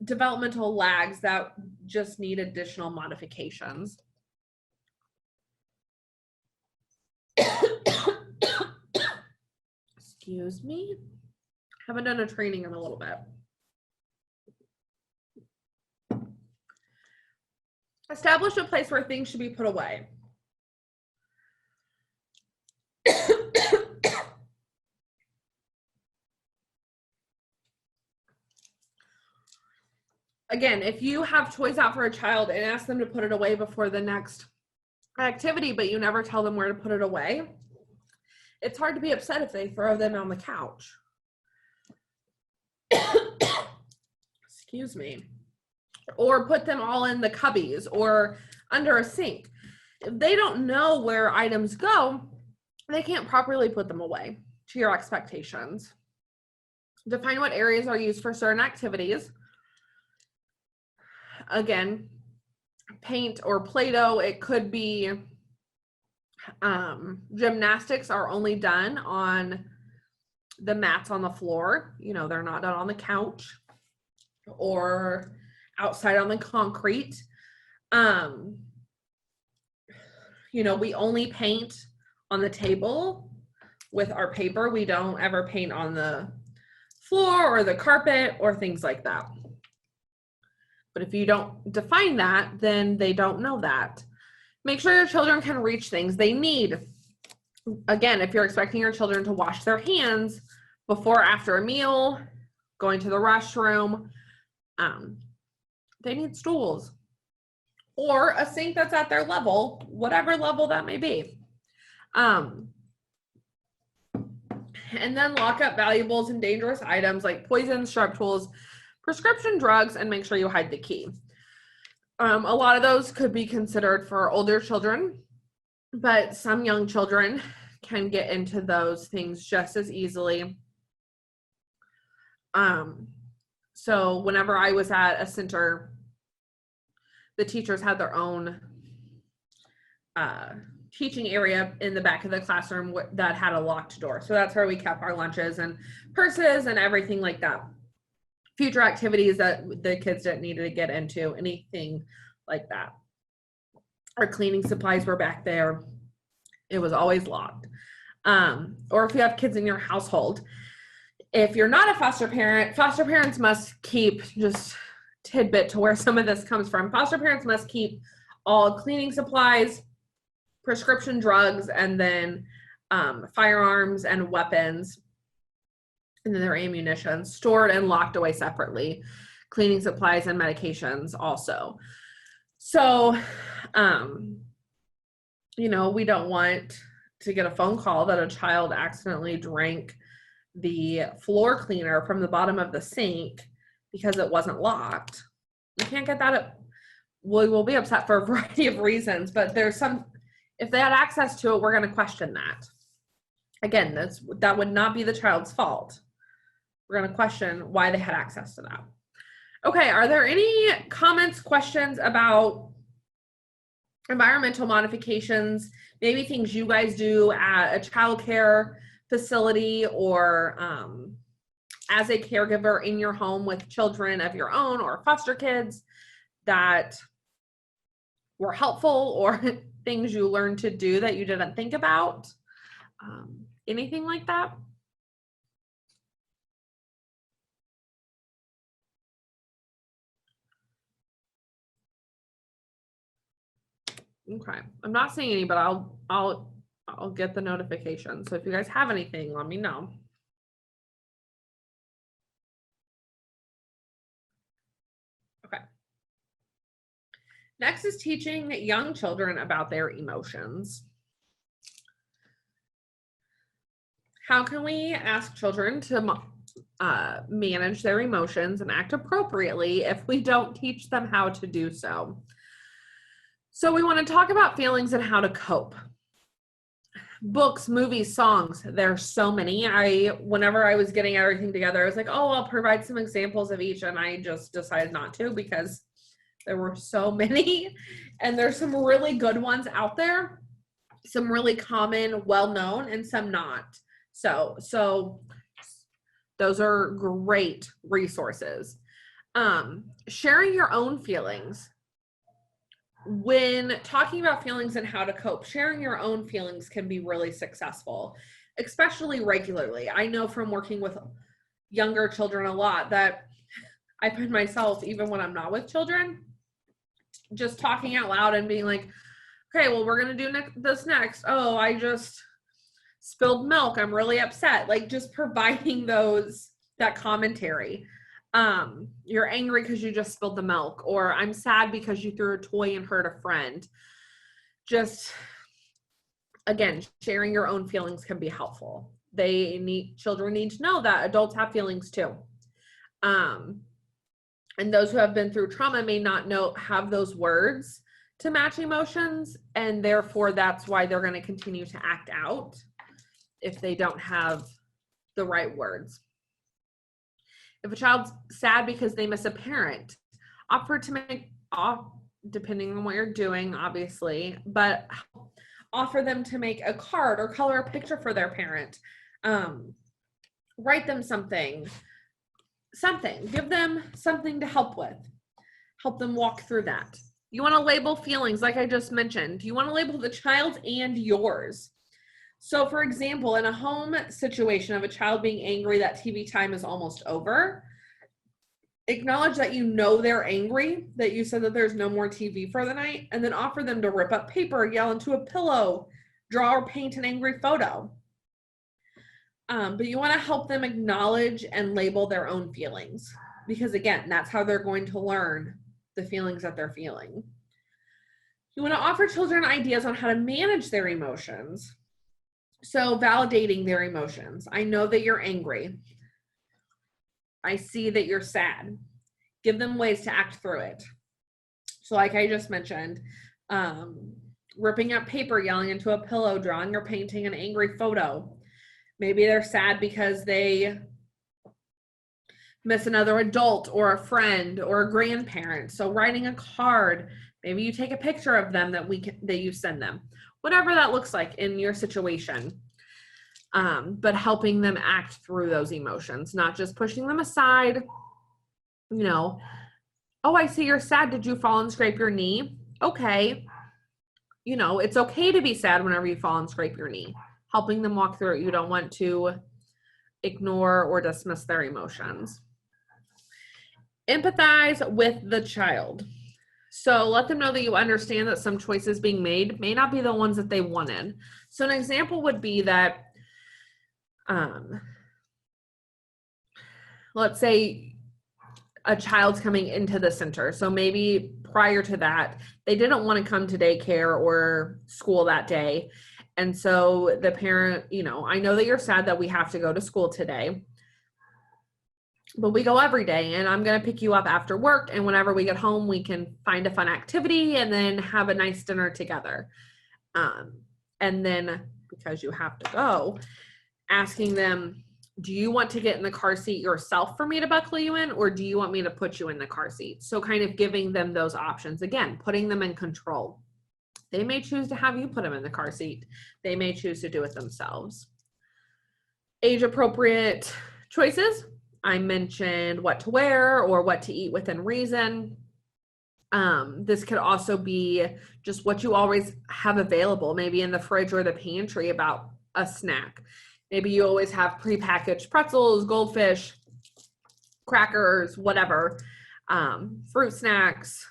developmental lags that just need additional modifications. Excuse me. Haven't done a training in a little bit. Establish a place where things should be put away. Again, if you have toys out for a child and ask them to put it away before the next activity, but you never tell them where to put it away, it's hard to be upset if they throw them on the couch. Excuse me. Or put them all in the cubbies or under a sink. If they don't know where items go, they can't properly put them away to your expectations. Define what areas are used for certain activities. Again, paint or Play-Doh, it could be gymnastics are only done on the mats on the floor. You know, they're not done on the couch or outside on the concrete. You know, we only paint on the table with our paper. We don't ever paint on the floor or the carpet or things like that. But if you don't define that, then they don't know that. Make sure your children can reach things they need. Again, if you're expecting your children to wash their hands before or after a meal, going to the restroom, they need stools or a sink that's at their level, whatever level that may be. And then lock up valuables and dangerous items like poisons, sharp tools, prescription drugs, and make sure you hide the key. A lot of those could be considered for older children, but some young children can get into those things just as easily. So whenever I was at a center, the teachers had their own teaching area in the back of the classroom that had a locked door. So that's where we kept our lunches and purses and everything like that. Future activities that the kids didn't need to get into, anything like that. Our cleaning supplies were back there. It was always locked. Or if you have kids in your household, if you're not a foster parent, foster parents must keep, just tidbit to where some of this comes from, foster parents must keep all cleaning supplies, prescription drugs, and then firearms and weapons, and then their ammunition stored and locked away separately, cleaning supplies and medications also. So, we don't want to get a phone call that a child accidentally drank the floor cleaner from the bottom of the sink because it wasn't locked. We can't get that. We'll be upset for a variety of reasons, but if they had access to it, we're going to question that. Again, that would not be the child's fault. We're going to question why they had access to that. Okay, are there any comments, questions about environmental modifications, maybe things you guys do at a childcare facility or as a caregiver in your home with children of your own or foster kids that were helpful, or things you learned to do that you didn't think about? Anything like that? Okay, I'm not seeing any, but I'll get the notification. So if you guys have anything, let me know. Okay. Next is teaching young children about their emotions. How can we ask children to manage their emotions and act appropriately if we don't teach them how to do so? So we want to talk about feelings and how to cope. Books, movies, songs, there's so many. Whenever I was getting everything together, I was like, oh, I'll provide some examples of each, and I just decided not to because there were so many, and there's some really good ones out there, some really common, well-known, and some not. So those are great resources. Sharing your own feelings. When talking about feelings and how to cope, sharing your own feelings can be really successful, especially regularly. I know from working with younger children a lot that I find myself, even when I'm not with children, just talking out loud and being like, okay, well, we're going to do this next. Oh, I just spilled milk. I'm really upset. Like, just providing that commentary. You're angry because you just spilled the milk, or I'm sad because you threw a toy and hurt a friend. Just, again, sharing your own feelings can be helpful. Children need to know that adults have feelings too. And those who have been through trauma may not have those words to match emotions, and therefore that's why they're going to continue to act out if they don't have the right words. If a child's sad because they miss a parent, offer to make off, depending on what you're doing, obviously, but offer them to make a card or color a picture for their parent. Write them something, give them something to help them walk through that. You want to label feelings, like I just mentioned. You want to label the child's and yours. So for example, in a home situation of a child being angry that TV time is almost over, acknowledge that you know they're angry, that you said that there's no more TV for the night, and then offer them to rip up paper, yell into a pillow, draw or paint an angry photo. But you want to help them acknowledge and label their own feelings, because again, that's how they're going to learn the feelings that they're feeling. You want to offer children ideas on how to manage their emotions. So validating their emotions. I know that you're angry. I see that you're sad. Give them ways to act through it. So like I just mentioned, ripping up paper, yelling into a pillow, drawing or painting an angry photo. Maybe they're sad because they miss another adult or a friend or a grandparent. So writing a card, maybe you take a picture of them that you send them, whatever that looks like in your situation. But helping them act through those emotions, not just pushing them aside. You know, oh, I see you're sad. Did you fall and scrape your knee? Okay. You know, it's okay to be sad whenever you fall and scrape your knee. Helping them walk through it. You don't want to ignore or dismiss their emotions. Empathize with the child. So let them know that you understand that some choices being made may not be the ones that they wanted. So an example would be that, let's say a child's coming into the center. So maybe prior to that, they didn't want to come to daycare or school that day. And so the parent, you know, I know that you're sad that we have to go to school today, but we go every day, and I'm going to pick you up after work. And whenever we get home, we can find a fun activity and then have a nice dinner together. And then because you have to go, asking them, do you want to get in the car seat yourself for me to buckle you in, or do you want me to put you in the car seat? So kind of giving them those options, again, putting them in control. They may choose to have you put them in the car seat. They may choose to do it themselves. Age appropriate choices. I mentioned what to wear or what to eat within reason. This could also be just what you always have available, maybe in the fridge or the pantry about a snack. Maybe you always have prepackaged pretzels, goldfish, crackers, whatever, fruit snacks,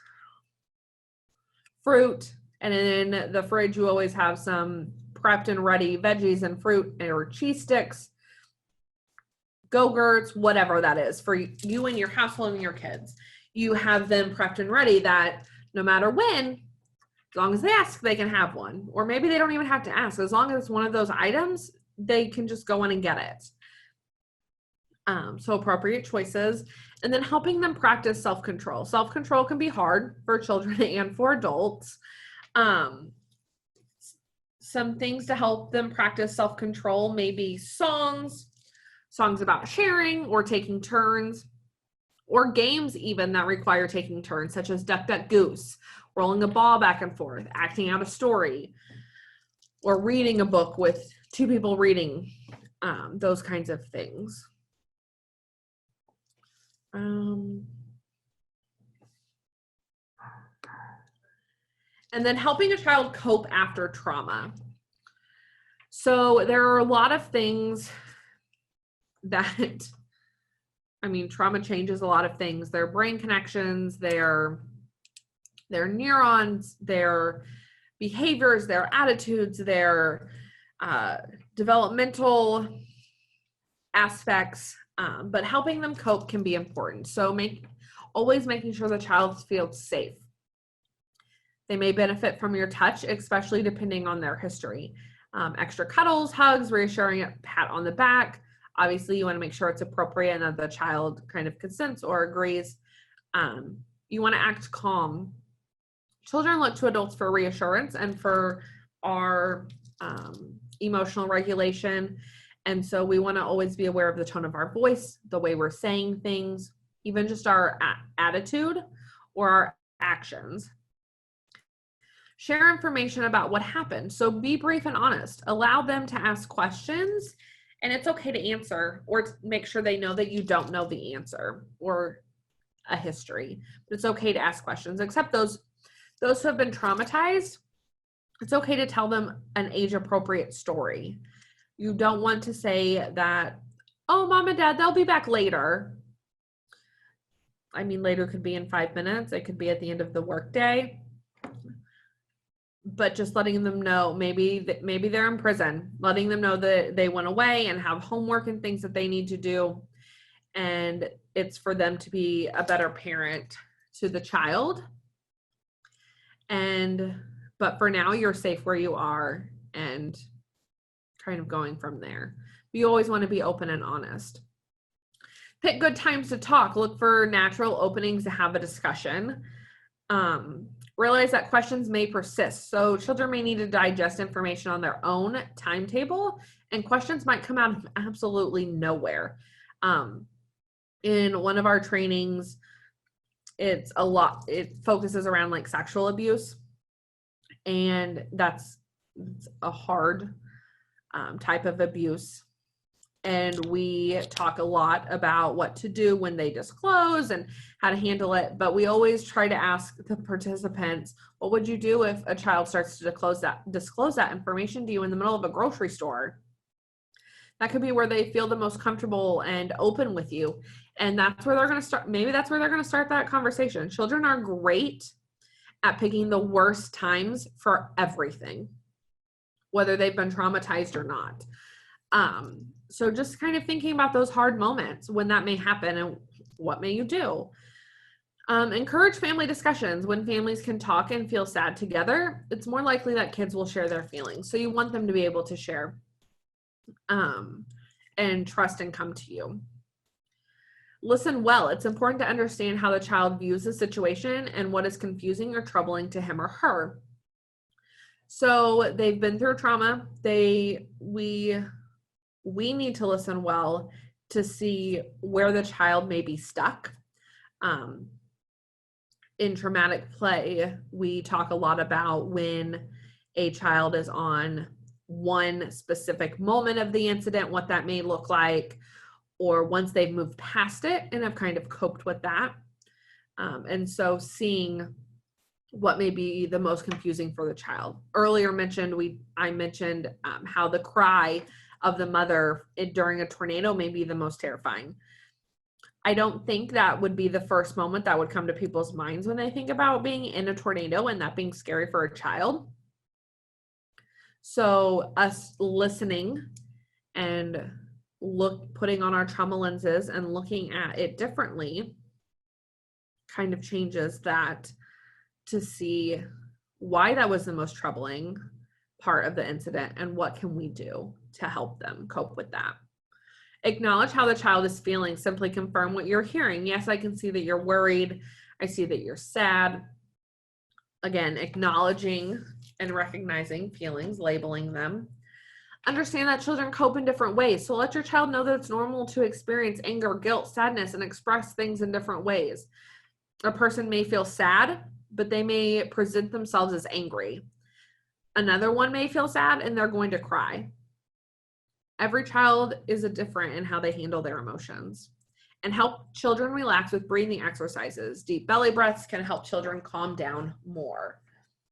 fruit. And in the fridge, you always have some prepped and ready veggies and fruit or cheese sticks, Go-Gurts, whatever that is for you and your household and your kids. You have them prepped and ready that no matter when, as long as they ask, they can have one. Or maybe they don't even have to ask. As long as it's one of those items, they can just go in and get it. So appropriate choices. And then helping them practice self-control. Self-control can be hard for children and for adults. Some things to help them practice self-control may be songs about sharing or taking turns, or games even that require taking turns, such as Duck, Duck, Goose, rolling a ball back and forth, acting out a story, or reading a book with two people reading, those kinds of things. And then helping a child cope after trauma. So there are a lot of things that, trauma changes a lot of things. Their brain connections, their neurons, their behaviors, their attitudes, their developmental aspects, but helping them cope can be important. So always making sure the child feels safe. They may benefit from your touch, especially depending on their history. Extra cuddles, hugs, reassuring a pat on the back. Obviously, you want to make sure it's appropriate and that the child kind of consents or agrees. You want to act calm. Children look to adults for reassurance and for our emotional regulation. And so we want to always be aware of the tone of our voice, the way we're saying things, even just our attitude or our actions. Share information about what happened. So be brief and honest. Allow them to ask questions, and it's okay to answer or to make sure they know that you don't know the answer or a history. But it's okay to ask questions, except those who have been traumatized. It's okay to tell them an age-appropriate story. You don't want to say that, oh, mom and dad, they'll be back later. Later could be in 5 minutes. It could be at the end of the workday. but just letting them know, maybe they're in prison, letting them know that they went away and have homework and things that they need to do. And it's for them to be a better parent to the child. But for now, you're safe where you are, and kind of going from there. You always want to be open and honest. Pick good times to talk. Look for natural openings to have a discussion. Realize that questions may persist. So children may need to digest information on their own timetable, and questions might come out of absolutely nowhere. In one of our trainings, it focuses around like sexual abuse, and it's a hard type of abuse. And we talk a lot about what to do when they disclose and how to handle it. But we always try to ask the participants, what would you do if a child starts to disclose that information to you in the middle of a grocery store? That could be where they feel the most comfortable and open with you. And that's where they're going to start. Maybe that's where they're going to start that conversation. Children are great at picking the worst times for everything, whether they've been traumatized or not. So just kind of thinking about those hard moments when that may happen and what may you do. Encourage family discussions. When families can talk and feel sad together, it's more likely that kids will share their feelings. So you want them to be able to share and trust and come to you. Listen well. It's important to understand how the child views the situation and what is confusing or troubling to him or her. So they've been through trauma. We need to listen well to see where the child may be stuck. In traumatic play, we talk a lot about when a child is on one specific moment of the incident, what that may look like, or once they've moved past it and have kind of coped with that. And so seeing what may be the most confusing for the child. Earlier I mentioned how the cry of the mother during a tornado may be the most terrifying. I don't think that would be the first moment that would come to people's minds when they think about being in a tornado and that being scary for a child. So us listening and putting on our trauma lenses and looking at it differently kind of changes that to see why that was the most troubling part of the incident and what can we do to help them cope with that. Acknowledge how the child is feeling. Simply confirm what you're hearing. Yes, I can see that you're worried. I see that you're sad. Again, acknowledging and recognizing feelings, labeling them. Understand that children cope in different ways. So let your child know that it's normal to experience anger, guilt, sadness, and express things in different ways. A person may feel sad, but they may present themselves as angry. Another one may feel sad and they're going to cry. Every child is different in how they handle their emotions. And help children relax with breathing exercises. Deep belly breaths can help children calm down more.